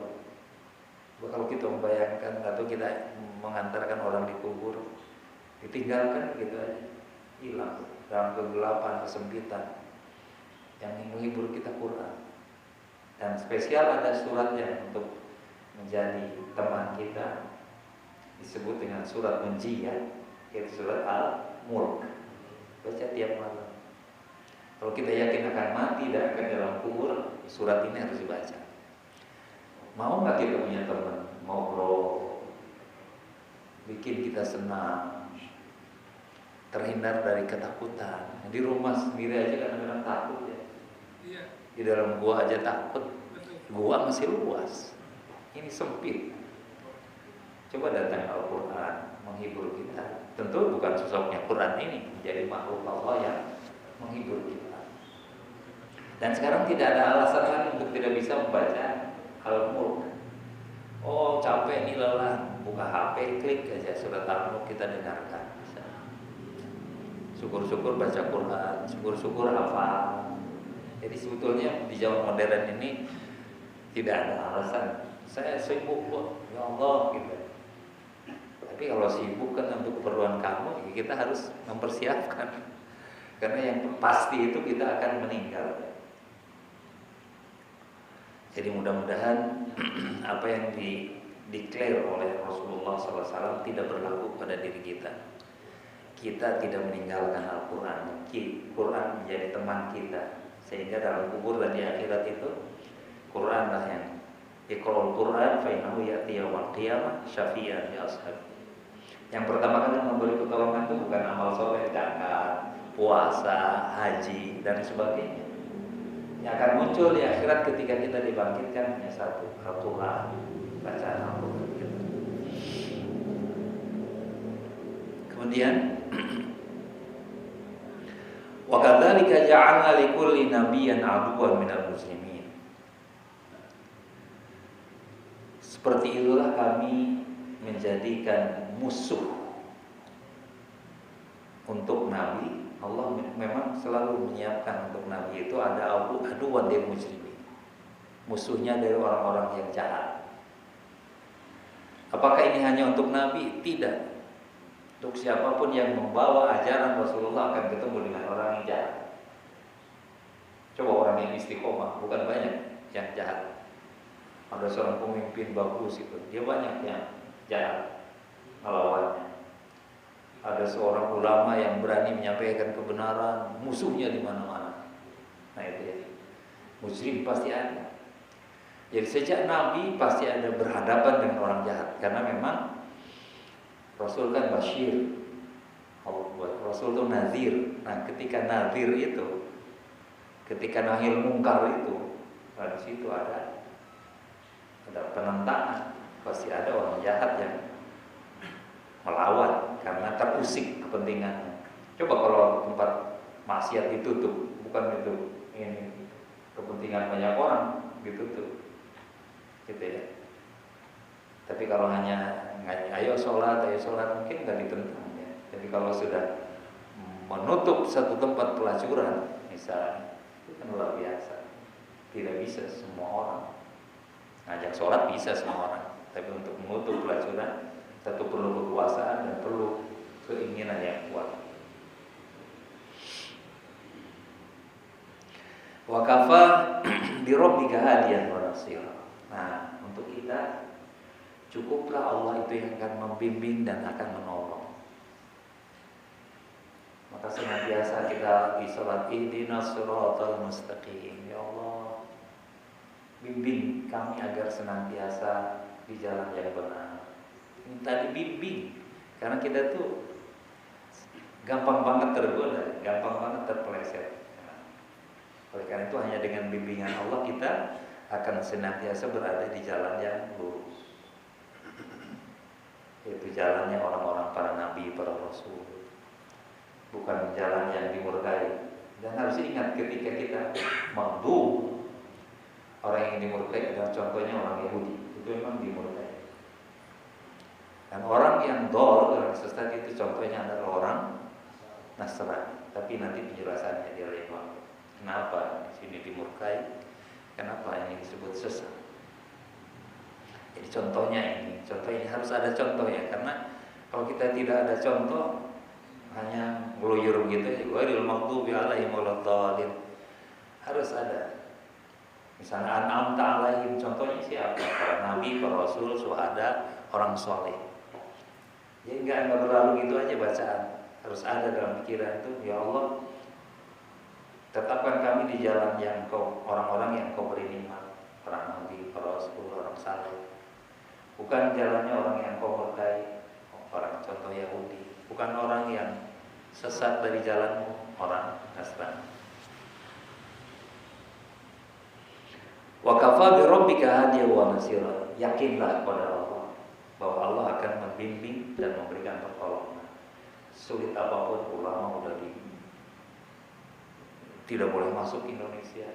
Kalau kita membayangkan atau kita mengantarkan orang di kubur, ditinggalkan gitu aja, hilang dalam kegelapan, kesempitan. Yang menghibur kita Quran. Dan spesial ada suratnya untuk menjadi teman kita, disebut dengan surat Munjiyah, yaitu surat Al-Mulk. Baca tiap malam. Kalau kita yakin akan mati dan akan dalam kubur, surat ini harus dibaca. Mau nggak kita punya teman ngobrol, bikin kita senang, terhindar dari ketakutan. Di rumah sendiri aja kadang-kadang takut ya. Di dalam gua aja takut. Gua masih luas, ini sempit. Coba datang Al-Quran menghibur kita. Tentu bukan sosoknya Quran ini menjadi makhluk Allah yang menghibur kita. Dan sekarang tidak ada alasan lagi untuk tidak bisa membaca Al-Mulk. Oh capek nih, lelah, buka HP, klik aja surat Al-Mulk, kita dengarkan. Syukur-syukur baca Quran, syukur-syukur hafal. Jadi sebetulnya di zaman modern ini tidak ada alasan. Saya sibuk kok, ya Allah gitu. Tapi kalau sibuk kan untuk keperluan kamu, kita harus mempersiapkan. Karena yang pasti itu kita akan meninggal. Jadi mudah-mudahan apa yang declare oleh Rasulullah SAW tidak berlaku pada diri kita. Kita tidak meninggalkan Al-Quran. Quran menjadi teman kita, sehingga dalam kubur dan di akhirat itu Quranlah yang Iqra'ul Quran fa innahu ya'ti yaumil qiyamah syafi'an li ashabi. Yang pertama kali memberi pertolongan itu bukan amal soleh, zakat, puasa, haji dan sebagainya. Yang akan muncul di akhirat ketika kita dibangkitkan hanya satu, Al-Quran, bacaan Al-Quran kita. Kemudian wa kadzalika ja'alna likulli nabiyyin aduwwan minal muslimin. Seperti itulah kami menjadikan musuh untuk nabi. Allah memang selalu menyiapkan untuk nabi itu ada aduan dari muslimin, musuhnya dari orang-orang yang jahat. Apakah ini hanya untuk nabi? Tidak. Untuk siapapun yang membawa ajaran Rasulullah akan ketemu dengan orang yang jahat. Coba orang yang istiqomah, bukan banyak yang jahat. Ada seorang pemimpin bagus itu, dia banyak yang jahat melawannya. Ada seorang ulama yang berani menyampaikan kebenaran, musuhnya di mana-mana. Nah itu ya. Muslim pasti ada. Jadi sejak Nabi pasti ada berhadapan dengan orang jahat, karena memang Rasul kan basyir, Rasul itu nazir. Nah ketika nazir itu, ketika nahil mungkar itu, nah di situ ada penentangan, pasti ada orang jahat yang melawan karena terusik kepentingannya. Coba kalau tempat maksiat ditutup, bukan itu ini kepentingan banyak orang ditutup, gitu ya. Tapi kalau hanya ayo sholat mungkin nggak ditentang ya. Tapi kalau sudah menutup satu tempat pelacuran, misalnya, itu kan luar biasa. Tidak bisa semua orang. Ngajak sholat bisa semua orang, tapi untuk menutup pelacuran, tentu perlu kekuasaan dan perlu keinginan yang kuat. Wa kafa bi rabbika hadiyan wa nasira. Nah, untuk kita cukuplah Allah itu yang akan membimbing dan akan menolong. Maka senantiasa kita di salat ihdinas siratal mustaqim. Ya Allah, bimbing kami agar senantiasa di jalan yang benar. Minta dibimbing, karena kita tuh gampang banget tergoda, gampang banget terpeleset. Oleh karena itu hanya dengan bimbingan Allah kita akan senantiasa berada di jalan yang lurus. Yaitu jalannya orang-orang para nabi, para rasul. Bukan jalan yang dimurkai. Dan harus ingat ketika kita maghdub, orang yang dimurkai adalah contohnya orang Yahudi. Itu memang dimurkai. Dan orang yang orang sesat itu contohnya adalah orang Nasrani. Tapi nanti penjelasannya di lain waktu. Kenapa di sini dimurkai? Kenapa ini disebut sesat? Jadi contohnya ini harus ada contoh ya, karena kalau kita tidak ada contoh, hanya ngeluyur gitu aja, ghairil maghdubi alaihim waladdallin. Harus ada. Misalnya an'amta alaihim, contohnya siapa? Para nabi, para rasul, syuhada, orang soleh. Jadi enggak berlalu gitu aja bacaan. Harus ada dalam pikiran itu, ya Allah, tetapkan kami di jalan yang orang-orang yang kau beri nikmat, para nabi, para rasul, orang saleh. Bukan jalannya orang yang kau murkai, orang contoh Yahudi. Bukan orang yang sesat dari jalanmu, orang Nasrani. Wa kafa bi rabbika hadiyan wa nasira. Yakinlah kepada Allah bahwa Allah akan membimbing dan memberikan pertolongan. Sulit apapun ulama udah tidak boleh masuk Indonesia,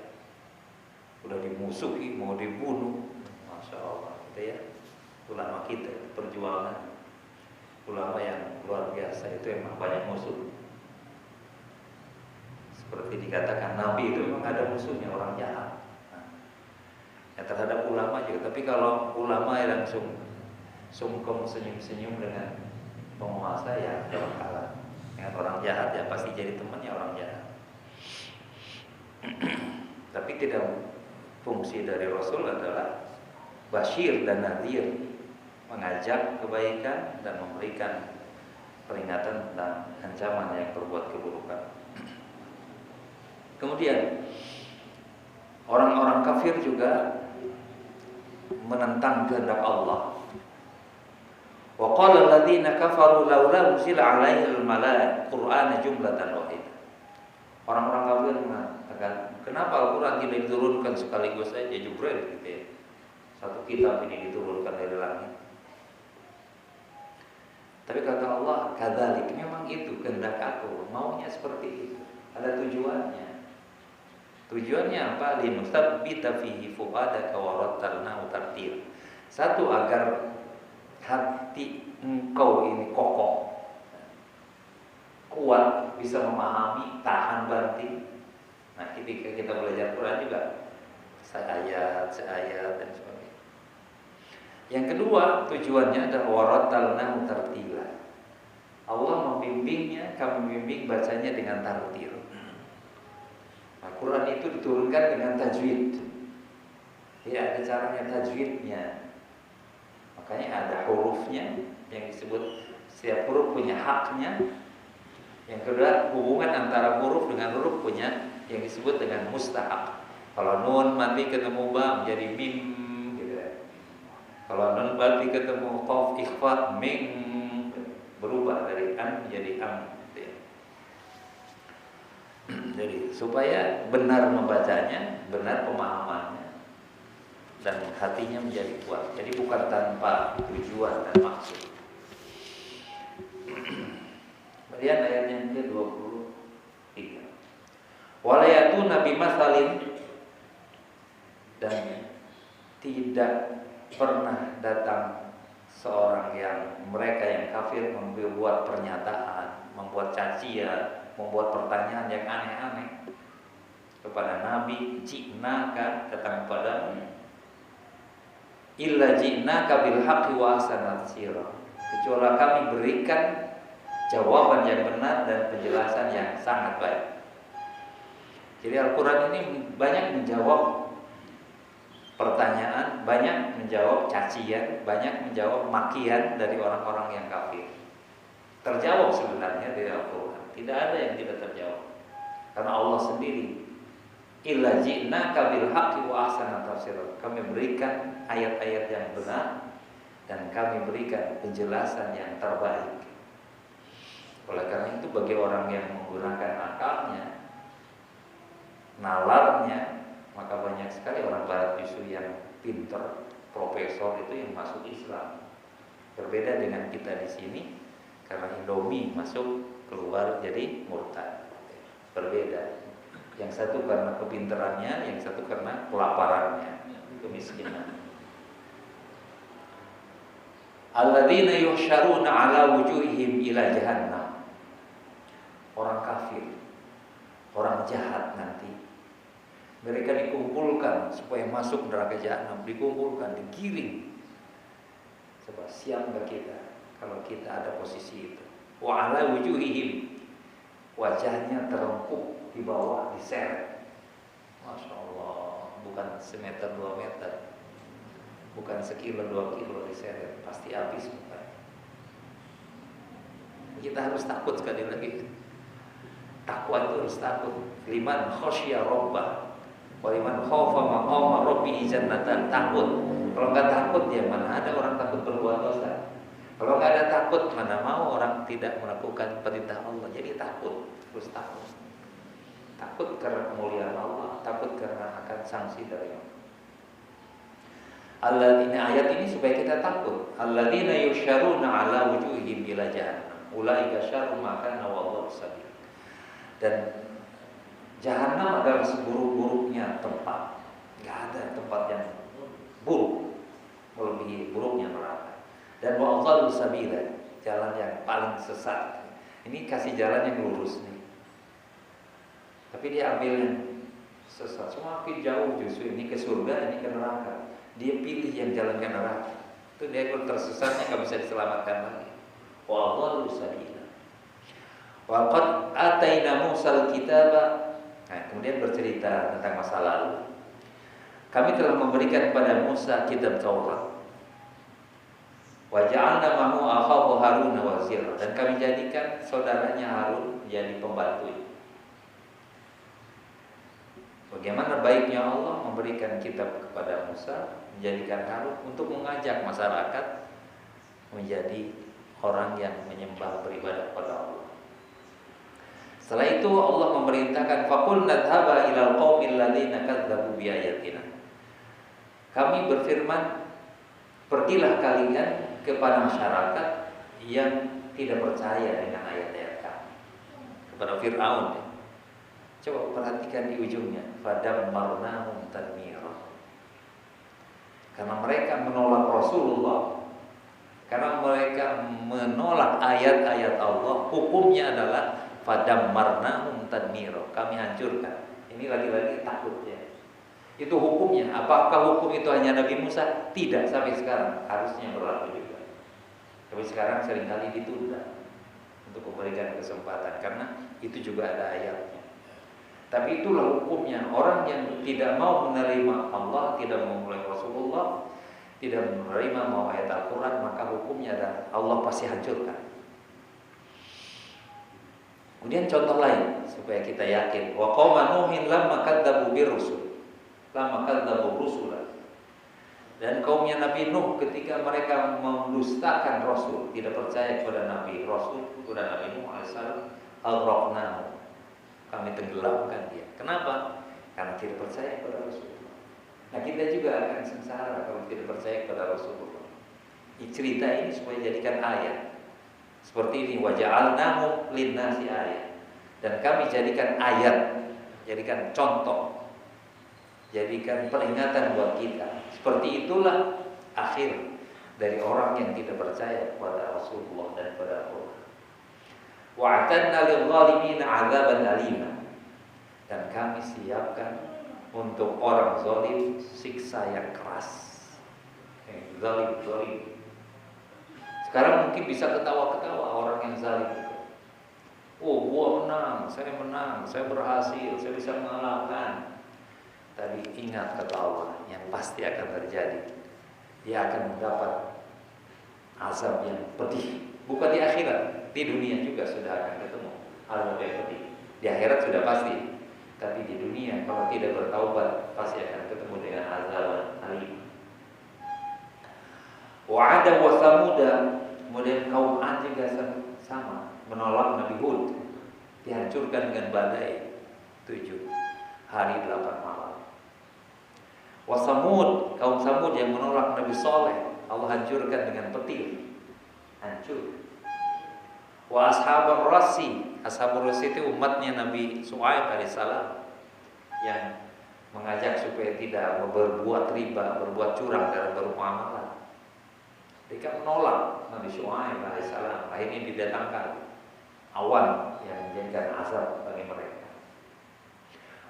udah dimusuhi, mau dibunuh, masya Allah, gitu ya. Ulama kita perjuangan, ulama yang luar biasa itu emang banyak musuh. Seperti dikatakan Nabi itu memang ada musuhnya, orang jahat. Nah, ya terhadap ulama juga. Tapi kalau ulama yang langsung sungkem senyum-senyum dengan penguasa, ya jangan kalah. Dengan orang jahat ya pasti jadi temannya orang jahat. Tapi tidak, fungsi dari Rasul adalah basyir dan nadhir, mengajak kebaikan dan memberikan peringatan tentang ancaman yang berbuat keburukan. Kemudian orang-orang kafir juga menentang kehendak Allah. Wa qala alladziina kafaru laula unzila 'alaihil malaa'ikatu qur'ana jumlatan wahidah. Orang-orang kafir mengatakan, kenapa Al-Qur'an tidak diturunkan sekaligus saja Jibril gitu ya. Satu kitab ini diturunkan dari langit. Tapi kata Allah, kadzalik, memang itu kehendak aku, maunya seperti itu. Ada tujuannya. Tujuannya apa? Linusabbita fihi fuadaka wa rattalnahu tartila. Satu, agar hati engkau ini kokoh, kuat, bisa memahami, tahan banting. Nah, ketika kita belajar Quran juga seayat dan sebagainya. Yang kedua, tujuannya adalah warattalnahu tartila. Allah membimbingnya, kami membimbing bacanya dengan tartil. Al-Quran itu diturunkan dengan tajwid. Ya, ada caranya tajwidnya. Makanya ada hurufnya yang disebut, setiap huruf punya haknya. Yang kedua, hubungan antara huruf dengan huruf punya yang disebut dengan mustahak. Kalau nun mati ketemu ba menjadi mim gitu ya. Kalau nun mati ketemu qaf ikhfa mim, berubah dari an menjadi am gitu ya. Jadi supaya benar membacanya, benar pemahamannya, dan hatinya menjadi kuat. Jadi bukan tanpa tujuan dan maksud. Kemudian ayatnya yang ke-23. Walayatu nabi masalin, dan tidak pernah datang seorang yang mereka yang kafir membuat pernyataan, membuat cacian, membuat pertanyaan yang aneh-aneh kepada Nabi. Ji'naka, datang kepadamu, illa ji'naka bil haqqi wa ahsanat sira, kecuali kami berikan jawaban yang benar dan penjelasan yang sangat baik. Jadi Al-Quran ini banyak menjawab pertanyaan, banyak menjawab cacian, banyak menjawab makian dari orang-orang yang kafir. Terjawab sebenarnya dari Al-Quran. Tidak ada yang tidak terjawab. Karena Allah sendiri, illa ji'naka bil haqqi wa ahsanat tafsira, kami berikan ayat-ayat yang benar dan kami berikan penjelasan yang terbaik. Oleh karena itu, bagi orang yang menggunakan akalnya, nalarnya, maka banyak sekali orang barat justru yang pinter, profesor itu yang masuk Islam. Berbeda dengan kita di sini, karena Indomie masuk keluar jadi murtad. Berbeda. Yang satu karena kepinterannya, yang satu karena kelaparannya, kemiskinan. Alladzina yuhsyaruna ala wujuhihim ila jahannam. Orang kafir, orang jahat nanti, mereka dikumpulkan supaya masuk neraka jahanam, dikumpulkan, digiring. Coba siap nggak kita kalau kita ada posisi itu? Wa ala wujuhihim, wajahnya terengkup di bawah, diseret. Masya Allah, bukan semeter 2 meter, bukan sekilo 2 kilo diseret, pasti habis bukan? Kita harus takut sekali lagi. Takwa itu harus takut. Liman khosya robbah, waliman khofa maqama rabbi jannatan. Takut. Kalau nggak takut, ya mana ada orang takut berbuat dosa. Kalau nggak ada takut, mana mau orang tidak melakukan perintah Allah. Jadi takut, terus takut. Takut karena kemuliaan Allah, takut karena akan sanksi dari Allah. Alladzina, ayat ini supaya kita takut. Alladzina yusyaruna ala wujuhihim ila jahannam, ulaika syarrun makana wallahu sabil. Dan jahanam adalah seburuk-buruknya tempat. Gak ada tempat yang buruk melebihi buruknya neraka. Dan wa'adhallu sabila, jalan yang paling sesat. Ini kasih jalan yang lurus nih, tapi dia ambil yang sesat. Semakin jauh justru ini ke surga, ini ke neraka. Dia pilih yang jalan ke neraka. Itu dia kalau tersesatnya gak bisa diselamatkan lagi. Wa'adhallu sabila. Wa qad ataina Musal kitaba. Nah, kemudian bercerita tentang masa lalu. Kami telah memberikan kepada Musa kitab Taurat. Wa ja'alna ma'hu akhahu Harun wazira, dan kami jadikan saudaranya Harun menjadi pembantu. Bagaimana baiknya Allah memberikan kitab kepada Musa, menjadikan Harun untuk mengajak masyarakat menjadi orang yang menyembah, beribadah kepada Allah. Setelah itu Allah memerintahkan faqul nadhaba ilal qaumil ladzina kadzdzabu bi ayatina. Kami berfirman, pergilah kalian kepada masyarakat yang tidak percaya dengan ayat-ayat kami. Kepada Fir'aun. Coba perhatikan di ujungnya, fadammarnahum tadmira. Karena mereka menolak Rasulullah, karena mereka menolak ayat-ayat Allah, hukumnya adalah fadammarnahum tadmira, kami hancurkan. Ini lagi-lagi takut ya. Itu hukumnya. Apakah hukum itu hanya Nabi Musa? Tidak, sampai sekarang harusnya berlaku juga. Tapi sekarang seringkali ditunda. untuk memberikan kesempatan, karena itu juga ada ayatnya. Tapi itulah hukumnya orang yang tidak mau menerima Allah, tidak mau menerima Rasulullah, tidak menerima mau ayat Al-Quran, maka hukumnya adalah Allah pasti hancurkan. Kemudian contoh lain supaya kita yakin, wa qauma nuhin lamma kadzabu birusul, lamma kadzabu rusulah. Dan kaumnya Nabi Nuh ketika mereka mendustakan Rasul, tidak percaya kepada Nabi Rasul, kepada Nabi Nuh alaihissalam, aghraqnahu, kami tenggelamkan dia. Kenapa? Karena tidak percaya kepada Rasulullah. Nah, kita juga akan sengsara kalau tidak percaya kepada Rasulullah. Ini cerita ini supaya jadikan ayat. Seperti ini, wa ja'alnahu linnasi ayat. Dan kami jadikan ayat, jadikan contoh, jadikan peringatan buat kita. Seperti itulah akhir dari orang yang tidak percaya kepada Rasulullah dan kepada Al-Quran. Wa'atanna lil-zalimina 'adzaban alima. Dan kami siapkan untuk orang zalim siksa yang keras. Zalim. Sekarang mungkin bisa ketawa-ketawa orang yang zalim. Oh, gua menang, saya berhasil, saya bisa mengalahkan. Tapi ingat kata Allah, yang pasti akan terjadi, dia akan mendapat azab yang pedih. Bukan di akhirat, di dunia juga sudah akan ketemu azab yang pedih. Di akhirat sudah pasti, tapi di dunia kalau tidak bertaubat pasti akan ketemu dengan azab alim. Wa'ada wa samuda, kemudian kaum Ad juga sama, menolak Nabi Hud, dihancurkan dengan badai 7 hari 8 malam. Wa Samud, kaum Samud yang menolak Nabi Saleh, Allah hancurkan dengan petir, hancur. Wa ashabar rasi, ashabur rasi itu umatnya Nabi Shu'aib alaihissalam yang mengajak supaya tidak berbuat riba, berbuat curang dalam bermuamalah. Mereka menolak Nabi Shu'aib alaihissalam. Akhirnya didatangkan awan yang menjadikan azab bagi mereka.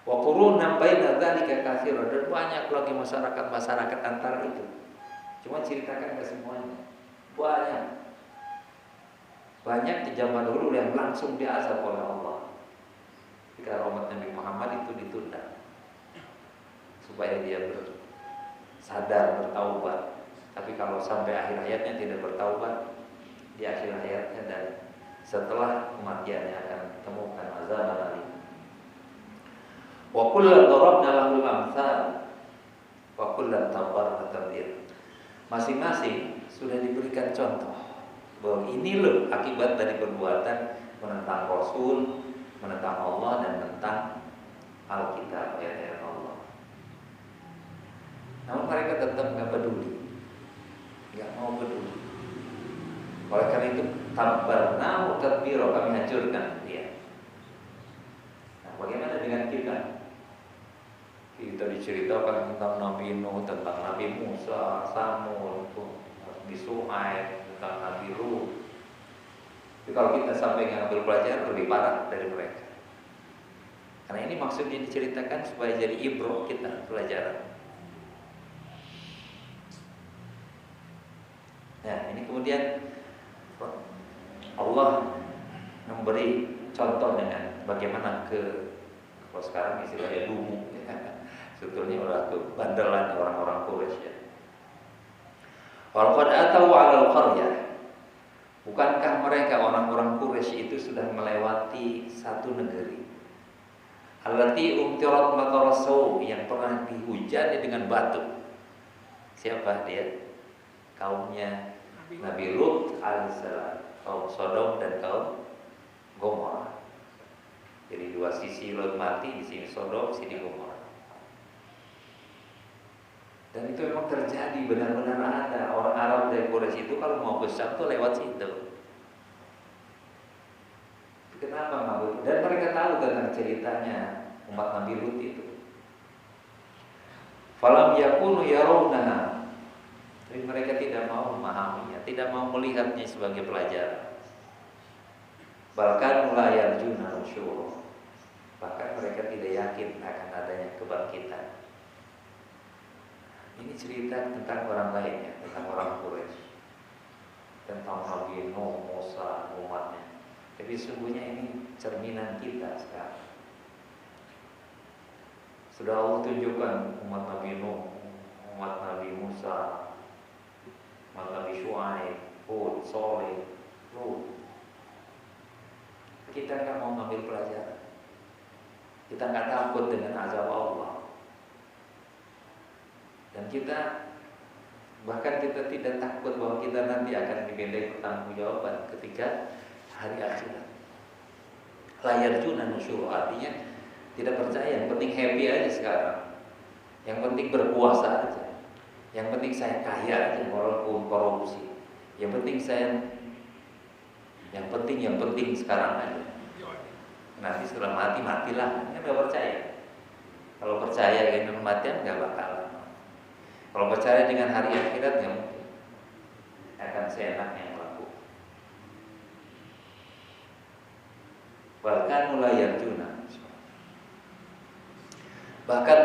Wa qurunan baina dzalika katsira, dan banyak lagi masyarakat antara itu. Cuma ceritakan ke semuanya. Banyak di zaman dulu yang langsung diazab oleh Allah. Ketika umat Nabi Muhammad itu ditunda supaya dia sadar bertaubat. Tapi kalau sampai akhir hayatnya tidak bertaubat, di akhir hayatnya dan setelah kematiannya akan temukan azab alim. Wa kullan darabna lahul amsal wa kullan tabarna tadbir. Masing-masing sudah diberikan contoh bahwa ini loh akibat dari perbuatan menentang Rasul, menentang Allah dan menentang Alkitab, ayat-ayat Allah. Namun mereka tetap nggak peduli, nggak mau peduli. Oleh karena itu tabarna tadbir, kami hancurkan dia. Nah, bagaimana dengan kita? Kita diceritakan tentang Nabi Nuh, tentang Nabi Musa, Samud, Nabi Shu'aib, tentang Nabi Lut. Tapi kalau kita sampai ngambil pelajaran lebih parah dari mereka. Karena ini maksudnya diceritakan supaya jadi ibrah kita, pelajaran. Nah, ini kemudian Allah memberi contoh dengan bagaimana kalau sekarang istilahnya lumu. Sebetulnya udah kebandelan orang-orang Quraisy ya. Wal qad atau 'alal qaryah. Bukankah mereka orang-orang Quraisy itu sudah melewati satu negeri? Allati umtirat matarasau, yang pernah dihujani dengan batu. Siapa dia? Kaumnya Nabi Lut alaihissalam, kaum Sodom dan kaum Gomorrah. Jadi dua sisi Lut mati, di sini Sodom, sini Gomorrah. Dan itu memang terjadi, benar-benar ada. Orang Arab dari Quraisy itu kalau mau besar tuh lewat situ. Kenapa Nabi? Dan mereka tahu tentang ceritanya umat Nabi Lut itu. Falam yakunu yarawnaha, tapi mereka tidak mau memahaminya, tidak mau melihatnya sebagai pelajaran. Bahkan mulai yarjuna nusyur, bahkan mereka tidak yakin akan adanya kebangkitan. Ini cerita tentang orang lain ya, tentang orang Quraisy, tentang Nabi Nuh, Musa, umatnya. Tapi sungguhnya ini cerminan kita sekarang. Sudah Allah tunjukkan umat Nabi Nuh, umat Nabi Musa, umat Nabi Syuaib, Hud, Soleh, Lut. Kita nggak mau ngambil pelajaran. Kita nggak takut dengan azab Allah. Dan bahkan kita tidak takut bahwa kita nanti akan dimintai pertanggungjawaban ketika hari akhirat. Layar juna nusyur, artinya tidak percaya, yang penting happy aja sekarang. Yang penting berkuasa aja. Yang penting saya kaya aja, walaupun korupsi. Yang penting sekarang aja. Nanti setelah mati, matilah. Kan gak percaya. Kalau percaya dengan kematian gak bakalan. Kalau percaya dengan hari akhirat ya mungkin akan seenaknya yang laku. Bahkan mulai yarjuna. Bahkan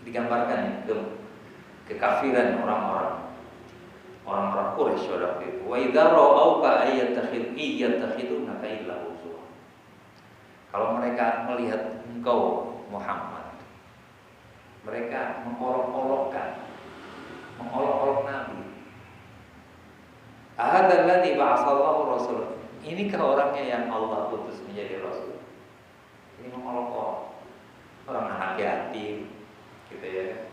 digambarkan kekafiran orang-orang Quraisy waktu itu. Wa idza ra'auka ayyattakhidunaka illa huzwa. Kalau mereka melihat engkau Muhammad, mereka mengolok-olok Nabi. Ahadzal ladzi ba'atsallahu rasul. Inikah orangnya yang Allah utus menjadi rasul? Ini mengolok-olok orang anak yatim, gitu ya.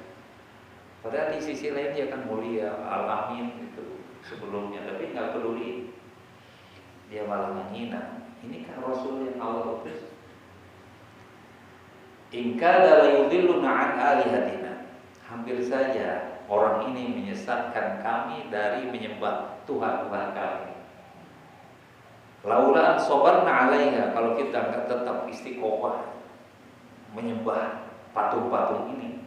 Padahal di sisi lain dia kan mulia, al-amin itu sebelumnya, tapi nggak peduli. Dia malah menghina. Ini kan rasul yang Allah utus. In kada la yudilluna an alihatina. Hampir saja orang ini menyesatkan kami dari menyembah Tuhan-Tuhan kami. Laula an sabarna 'alaiha, kalau kita enggak tetap istiqomah menyembah patung-patung ini.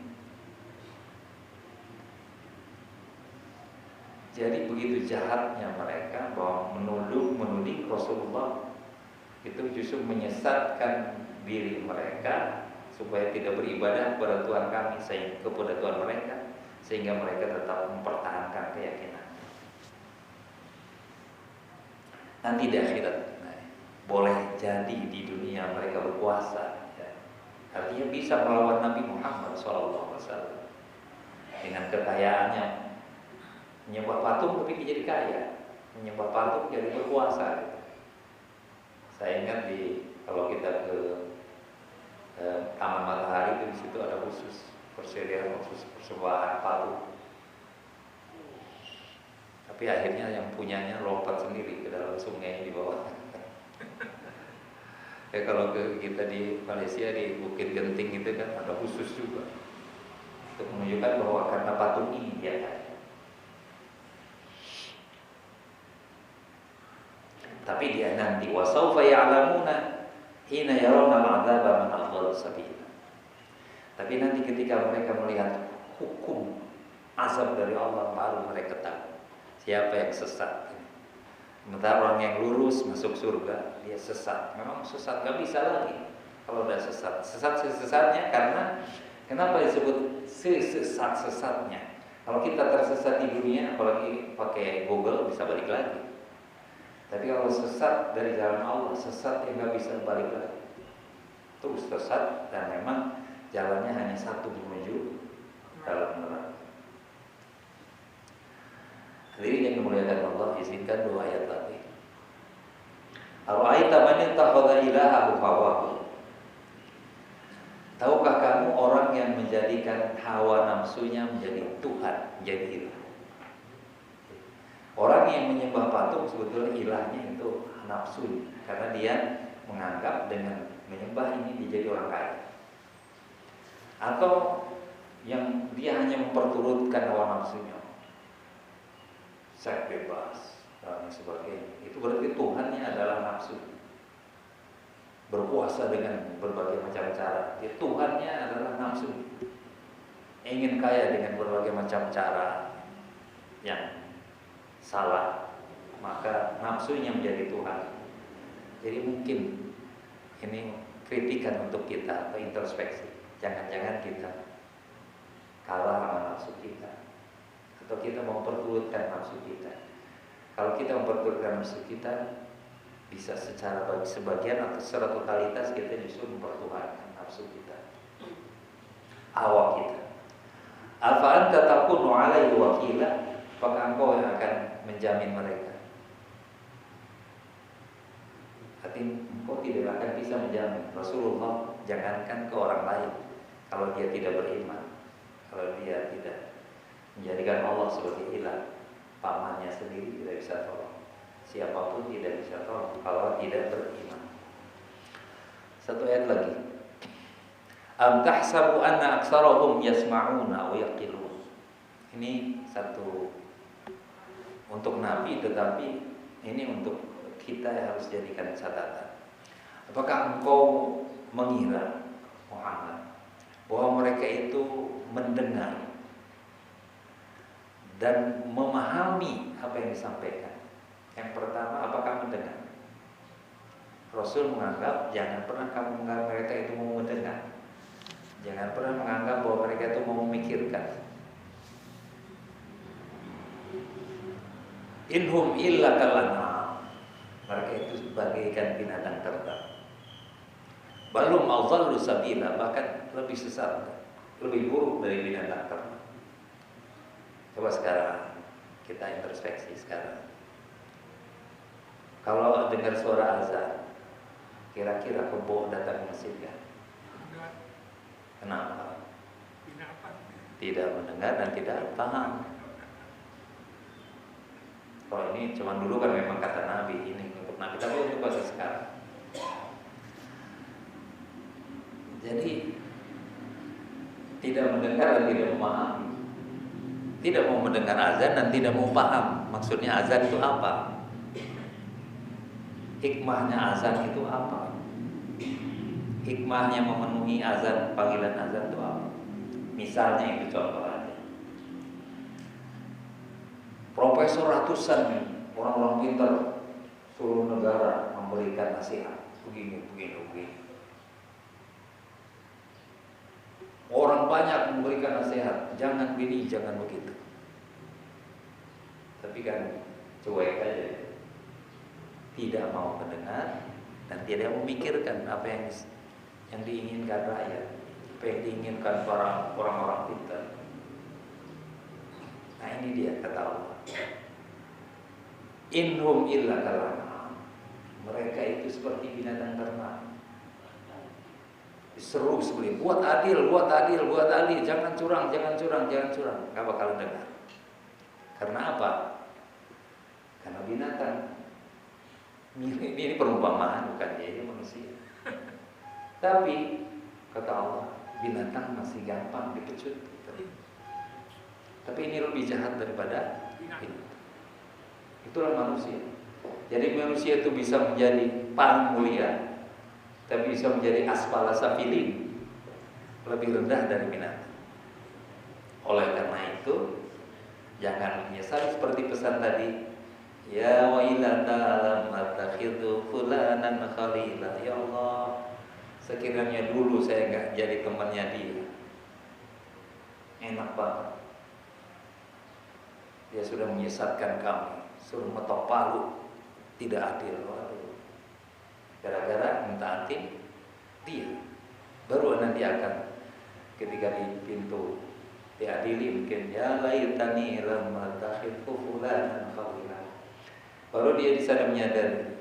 Jadi begitu jahatnya mereka bahwa menuding Rasulullah itu justru menyesatkan diri mereka supaya tidak beribadah kepada Tuhan kami, kepada Tuhan mereka, sehingga mereka tetap mempertahankan keyakinan. Nanti di akhirat boleh jadi di dunia mereka berkuasa, ya. Artinya bisa melawan Nabi Muhammad SAW dengan kekayaannya, menyembah patung tapi jadi kaya, menyembah patung jadi berkuasa. Gitu. Saya ingat kalau kita ke Taman Matahari itu, di situ ada khusus persediaan khusus persembahan patung. Tapi akhirnya yang punyanya lompat sendiri ke dalam sungai di bawah. Ya kalau kita di Malaysia di Bukit Genting itu kan ada khusus juga untuk menunjukkan bahwa karena patung ini dia kan. Tapi dia nanti wasaufa ya'lamuna hina yarawna al'adzaba man adalla sabila. Tapi nanti ketika mereka melihat hukum azab dari Allah, baru mereka tahu siapa yang sesat. Sementara orang yang lurus masuk surga, dia sesat. Memang sesat, gak bisa lagi kalau udah sesat. Sesat-sesatnya karena kenapa disebut sesat-sesatnya? Kalau kita tersesat di dunia, apalagi pakai Google, bisa balik lagi. Tapi kalau sesat dari jalan Allah, sesat yang gak bisa balik lagi, terus sesat, dan memang jalannya hanya satu, menuju dalam neraka. Hadirin yang dimuliakan Allah, izinkan dua ayat lagi. Ara'aita man ittakhadha ilahahu hawahu. Tahukah kamu orang yang menjadikan hawa nafsunya menjadi Tuhan, menjadi ilah? Orang yang menyembah patung sebetulnya ilahnya itu nafsu, karena dia menganggap dengan menyembah ini dia jadi orang kaya. Atau yang dia hanya memperturutkan hawa nafsunya, seks bebas dan sebagainya. Itu berarti Tuhannya adalah nafsu. Berpuasa dengan berbagai macam cara. Dia Tuhannya adalah nafsu. Ingin kaya dengan berbagai macam cara yang salah, maka nafsunya menjadi Tuhan. Jadi mungkin ini kritikan untuk kita atau introspeksi. Jangan-jangan kita kalah sama nafsu kita, atau kita memperturutkan nafsu kita. Kalau kita memperturutkan nafsu kita, bisa secara sebagian atau secara totalitas kita justru mempertuhankan nafsu kita, awak kita. Afa'an tatakunu alaihi wakila, apakah engkau yang akan menjamin mereka? Artinya engkau tidak akan bisa menjamin. Rasulullah jangankan ke orang lain, kalau dia tidak beriman, kalau dia tidak menjadikan Allah sebagai ilah, pamannya sendiri tidak bisa tolong. Siapapun tidak bisa tolong kalau tidak beriman. Satu ayat lagi. Am tahsabu anna aktsarahum yasma'una wa yaqilun. Ini satu untuk Nabi, tetapi ini untuk kita yang harus jadikan catatan. Apakah engkau mengira, Muhammad, bahwa mereka itu mendengar dan memahami apa yang disampaikan? Yang pertama, apakah mendengar? Rasul menganggap jangan pernah kamu menganggap mereka itu mau mendengar. Jangan pernah menganggap bahwa mereka itu mau memikirkan. Inhum illa kalan'am. Mereka itu bagaikan binatang ternak. Balum adhallu sabila, bahkan lebih sesat, lebih buruk dari binatang ternak. Coba sekarang kita introspeksi sekarang. Kalau dengar suara azan, kira-kira kebo datang ke masjid kan? Kenapa? Tidak mendengar dan tidak paham. Kalau ini cuma dulu kan memang kata Nabi, ini untuk Nabi, tapi untuk bahasa sekarang. Jadi tidak mendengar dan tidak memahami. Tidak mau mendengar azan dan tidak mau paham maksudnya azan itu apa. Hikmahnya azan itu apa? Hikmahnya memenuhi azan, panggilan azan itu apa? Misalnya itu contoh aja. Profesor ratusan orang-orang pintar seluruh negara memberikan nasihat begini. Orang banyak memberikan nasihat, jangan begini, jangan begitu. Tapi kan cuek aja. Tidak mau mendengar dan tidak memikirkan apa yang diinginkan rakyat, apa yang diinginkan para orang-orang pintar. Nah ini dia kata Allah. Inhum illa kalan'am. Mereka itu seperti binatang ternak. Diseru seperti buat adil, jangan curang. Gak bakal dengar. Karena apa? Karena binatang. Ini perumpamaan bukan dia, ini manusia. Tapi kata Allah, binatang masih gampang dipecut. Tapi ini lebih jahat daripada binatang. Itulah manusia. Jadi manusia itu bisa menjadi paling mulia, tapi bisa menjadi asfala safilin, lebih rendah dari binatang. Oleh karena itu, jangan menyesal seperti pesan tadi. Ya wailata lam attakhidhu fulanan khalila. Ya Allah, sekiranya dulu saya enggak jadi temannya dia. Enak banget. Dia sudah menyesatkan kami, suruh ngetok palu, tidak adil. Waduh. Gara-gara mentaati dia, baru nanti akan ketika di pintu diadili mungkin ya laitani lam attakhidhu fulanan khalila. Baru dia di sana menyadari,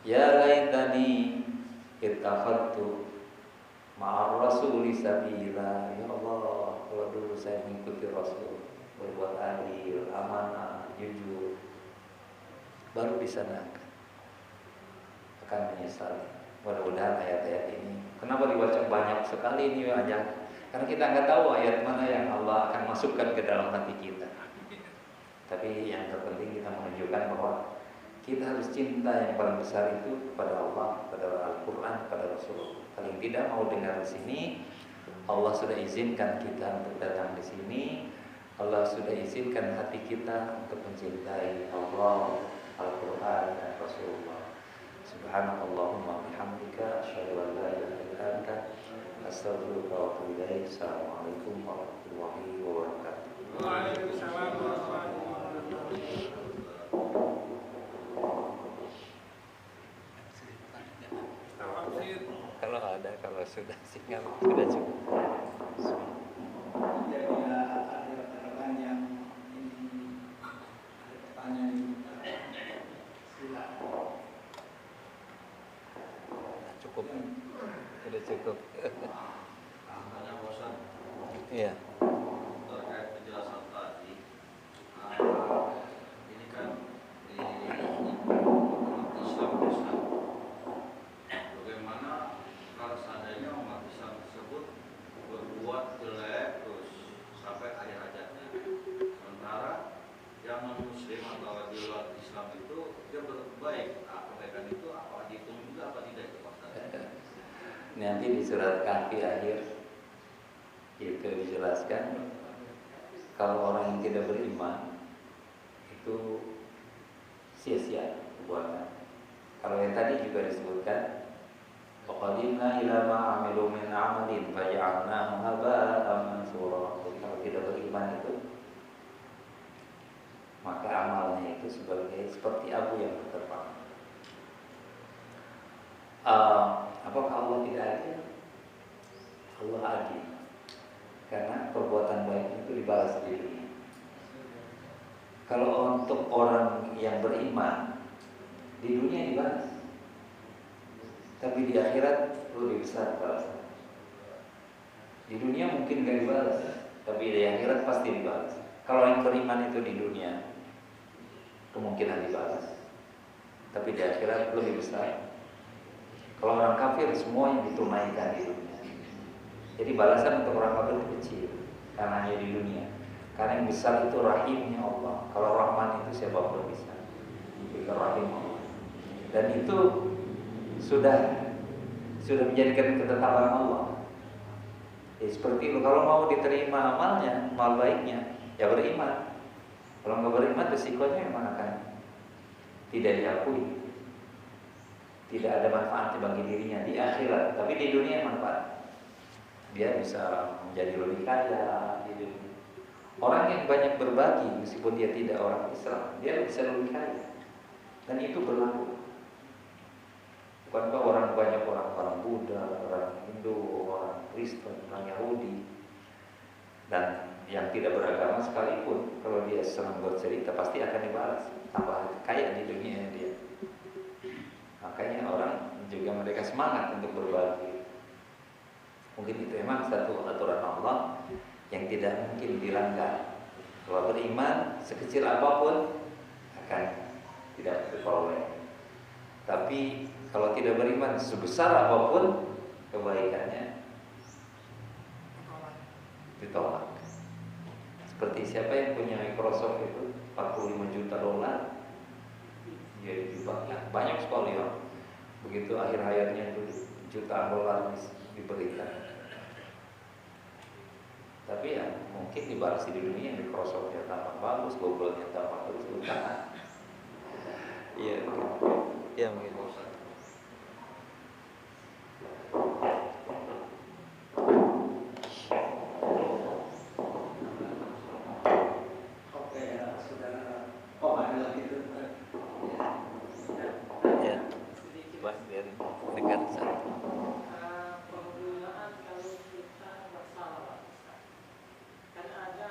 ya laitani ittakhadtu ma'ar rasuli sabila. Ya Allah, kalau dulu saya mengikuti Rasul, berbuat adil, amanah, jujur, baru di sana akan menyesal. Mudah-mudahan ayat-ayat ini, kenapa dibaca banyak sekali ini aja? Karena kita nggak tahu ayat mana yang Allah akan masukkan ke dalam hati kita. Tapi yang terpenting kita menunjukkan bahwa kita harus cinta yang paling besar itu kepada Allah, kepada Al-Quran, kepada Rasulullah. Paling tidak mau dengar di sini, Allah sudah izinkan kita untuk datang di sini. Allah sudah izinkan hati kita untuk mencintai Allah, Al-Quran, dan Rasulullah. Subhanallahumma bihamdika asyhadu an la ilaha illa anta astaghfiruka wa atubu ilaik. Assalamualaikum warahmatullahi wabarakatuh. Waalaikumsalam warahmatullahi wabarakatuh. sudah singkat, sudah cukup. Jadi ada rekan yang ini ada pertanyaan silakan. Cukup, sudah cukup. Hanya bosan. Iya. Terkait penjelasan tadi, ini kan di umat Islam Islam. Bagaimana kalau seandainya umat Islam tersebut berbuat jelek terus sampai akhir hayatnya, sementara yang non Muslim atau di luar Islam itu dia berbaik, kebaikan itu apa dihitung juga apa tidak itu Pak? Nanti di surat Kahfi akhir itu dijelaskan kalau orang yang tidak beriman itu sia-sia perbuatan. Kalau yang tadi juga disebutkan waqadimna ila ma 'amilu min 'amalin faj'alnahu haba'an mansura. Kalau tidak beriman itu maka amalnya itu seperti abu yang berterbangan. Apakah Allah tidak adil? Allah adil, karena perbuatan baik itu dibalas di dunia. Kalau untuk orang yang beriman di dunia dibalas, tapi di akhirat lebih besar balasan. Di dunia mungkin gak dibalas, tapi di akhirat pasti dibalas. Kalau yang beriman itu di dunia kemungkinan dibalas, tapi di akhirat lebih besar. Kalau orang kafir semua yang ditunaikan di dunia. Jadi balasan untuk orang kafir itu kecil karena hanya di dunia. Karena yang besar itu rahimnya Allah. Kalau Rahman itu siapa pun bisa. Itu rahim Allah. Dan itu sudah menjadikan ketetapan Allah. Ya, seperti itu. Kalau mau diterima amalnya, amal baiknya, ya beriman. Kalau nggak beriman, resikonya memang akan tidak diakui. Tidak ada manfaatnya bagi dirinya di akhirat, tapi di dunia manfaat. Dia bisa menjadi lebih kaya di dunia. Orang yang banyak berbagi meskipun dia tidak orang Islam, dia bisa lebih kaya. Dan itu berlaku. Bukankah orang Buddha, orang Hindu, orang Kristen, orang Yahudi, dan yang tidak beragama sekalipun, kalau dia senang bercerita pasti akan dibalas. Tambah kaya di dunia dia. Makanya orang juga mereka semangat untuk berbagi. Mungkin itu memang satu aturan Allah yang tidak mungkin dilanggar. Kalau beriman sekecil apapun akan tidak diperoleh. Tapi kalau tidak beriman sebesar apapun kebaikannya ditolak. Seperti siapa yang punya Microsoft itu 45 juta dolar, dia banyak sekali ya. Begitu akhir hayatnya itu jutaan dolar diberikan. Tapi ya mungkin dibalas di dunia, Microsoft-nya tambah bagus, Google-nya tambah terus utang. Iya, iya mungkin. Oke, sudah. Oh, ada lagi tuh. Ya, coba biarin dekat sana. Penggunaan kalau kita bersalah, kan ada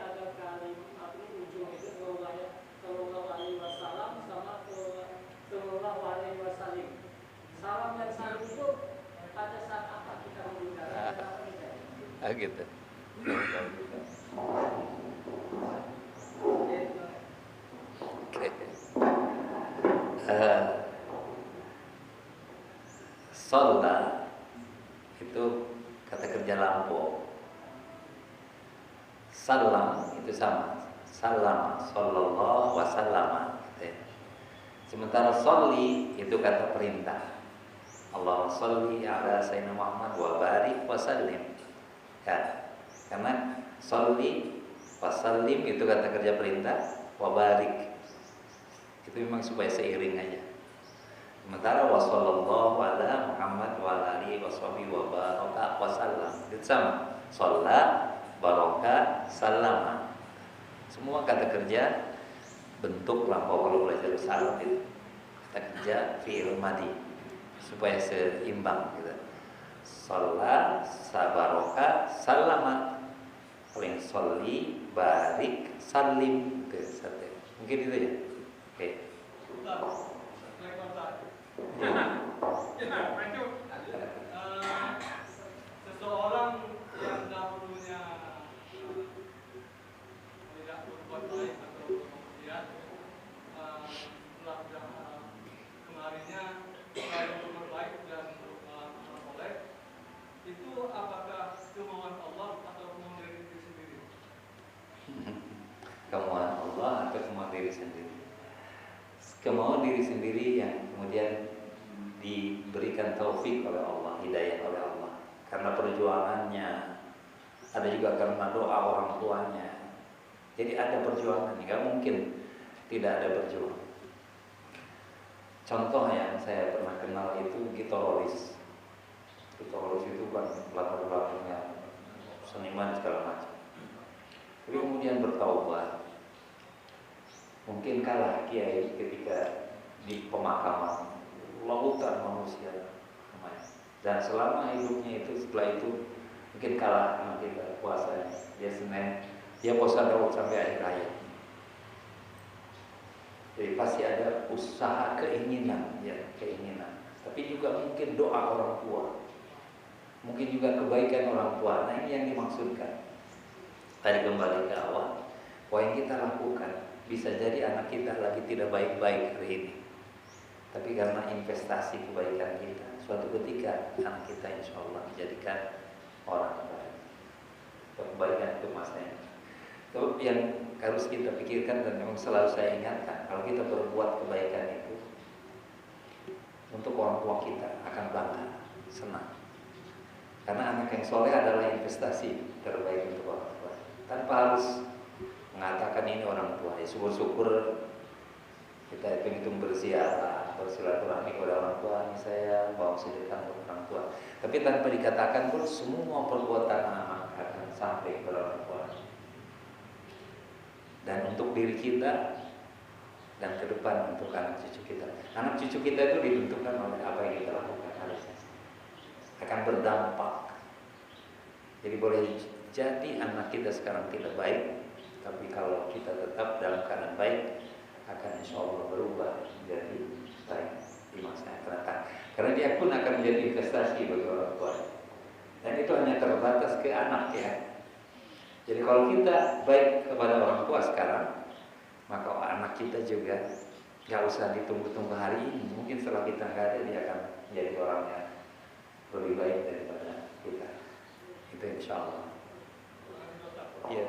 ada kali ujung itu sallallahu alaihi wasallam sama sallallahu alaihi wasallam. Salam dan salim itu pada saat apa kita membicarakan apa tidak? Gitu. Oke. Sholat itu kata kerja lampau. Salam itu sama. Salam, sallallahu wasallam. Sementara sholli itu kata perintah. Allahumma sholli ala sayyidina Muhammad wa barik wa sallim. Ya. Karena sholli wa sallim itu kata kerja perintah, wa barik itu memang supaya seiring aja. Sementara wa sallallahu ala Muhammad wa alihi washabihi wa baraka wa sallam itu sama. Shalla, baraka, sallama. Semua kata kerja bentuk lampau. Kalau belajar salam itu kata kerja fi'il madhi. supaya seimbang gitu. Sholat, sabaroka, salama. Paling sholli, barik, salim. Itu satu. Mungkin itu ya. Oke. Seseorang yang dahulunya tidak berbuat baik atau kemudian setelah kemarinnya selalu berbuat baik dan oleh itu apakah kemauan Allah atau kemauan diri sendiri? Kemauan Allah atau kemauan diri sendiri? Kemauan diri sendiri yang kemudian diberikan taufik oleh Allah, hidayah oleh Allah. Karena perjuangannya, ada juga karena doa orang tuanya. Jadi ada perjuangan, nggak mungkin tidak ada perjuangan. Contoh yang saya pernah kenal itu gitaris. Gitaris itu kan latar belakangnya seniman segala macam. Tapi kemudian bertaubat. Mungkin kalah kiai ketika di pemakaman lautan manusia. Dan selama hidupnya itu, setelah itu mungkin kalah sama kita puasanya. Dia Senin, dia puasa Daud sampai akhir hayat. Jadi pasti ada usaha keinginan, ya keinginan. Tapi juga mungkin doa orang tua, mungkin juga kebaikan orang tua. Nah ini yang dimaksudkan. Tadi kembali ke awal, bahwa yang kita lakukan bisa jadi anak kita lagi tidak baik-baik hari ini. Tapi karena investasi kebaikan kita, suatu ketika anak kita insya Allah dijadikan orang baik. Kebaikan itu masanya. Itu yang harus kita pikirkan dan memang selalu saya ingatkan. Kalau kita berbuat kebaikan itu untuk orang tua kita akan bangga, senang. Karena anak yang soleh adalah investasi terbaik untuk orang tua. Tanpa harus mengatakan ini orang tua. Ya syukur-syukur kita hitung berziarah, bersilaturahmi kepada orang tua. Ini saya bawa sedekah untuk orang tua. Tapi tanpa dikatakan pun semua perbuatan anak akan sampai kepada orang tua. Dan untuk diri kita dan ke depan untuk anak cucu kita. Anak cucu kita itu ditentukan oleh apa yang kita lakukan harusnya. Akan berdampak. Jadi boleh jadi anak kita sekarang tidak baik, tapi kalau kita tetap dalam keadaan baik, akan insya Allah berubah menjadi baik di masa yang akan datang. Karena dia pun akan menjadi investasi bagi orang tua. Dan itu hanya terbatas ke anak ya. Jadi kalau kita baik kepada orang tua sekarang, maka anak kita juga gak usah ditunggu-tunggu hari ini. Mungkin setelah kita nggak ada, dia akan menjadi orang yang lebih baik daripada kita. Itu insya Allah. Iya.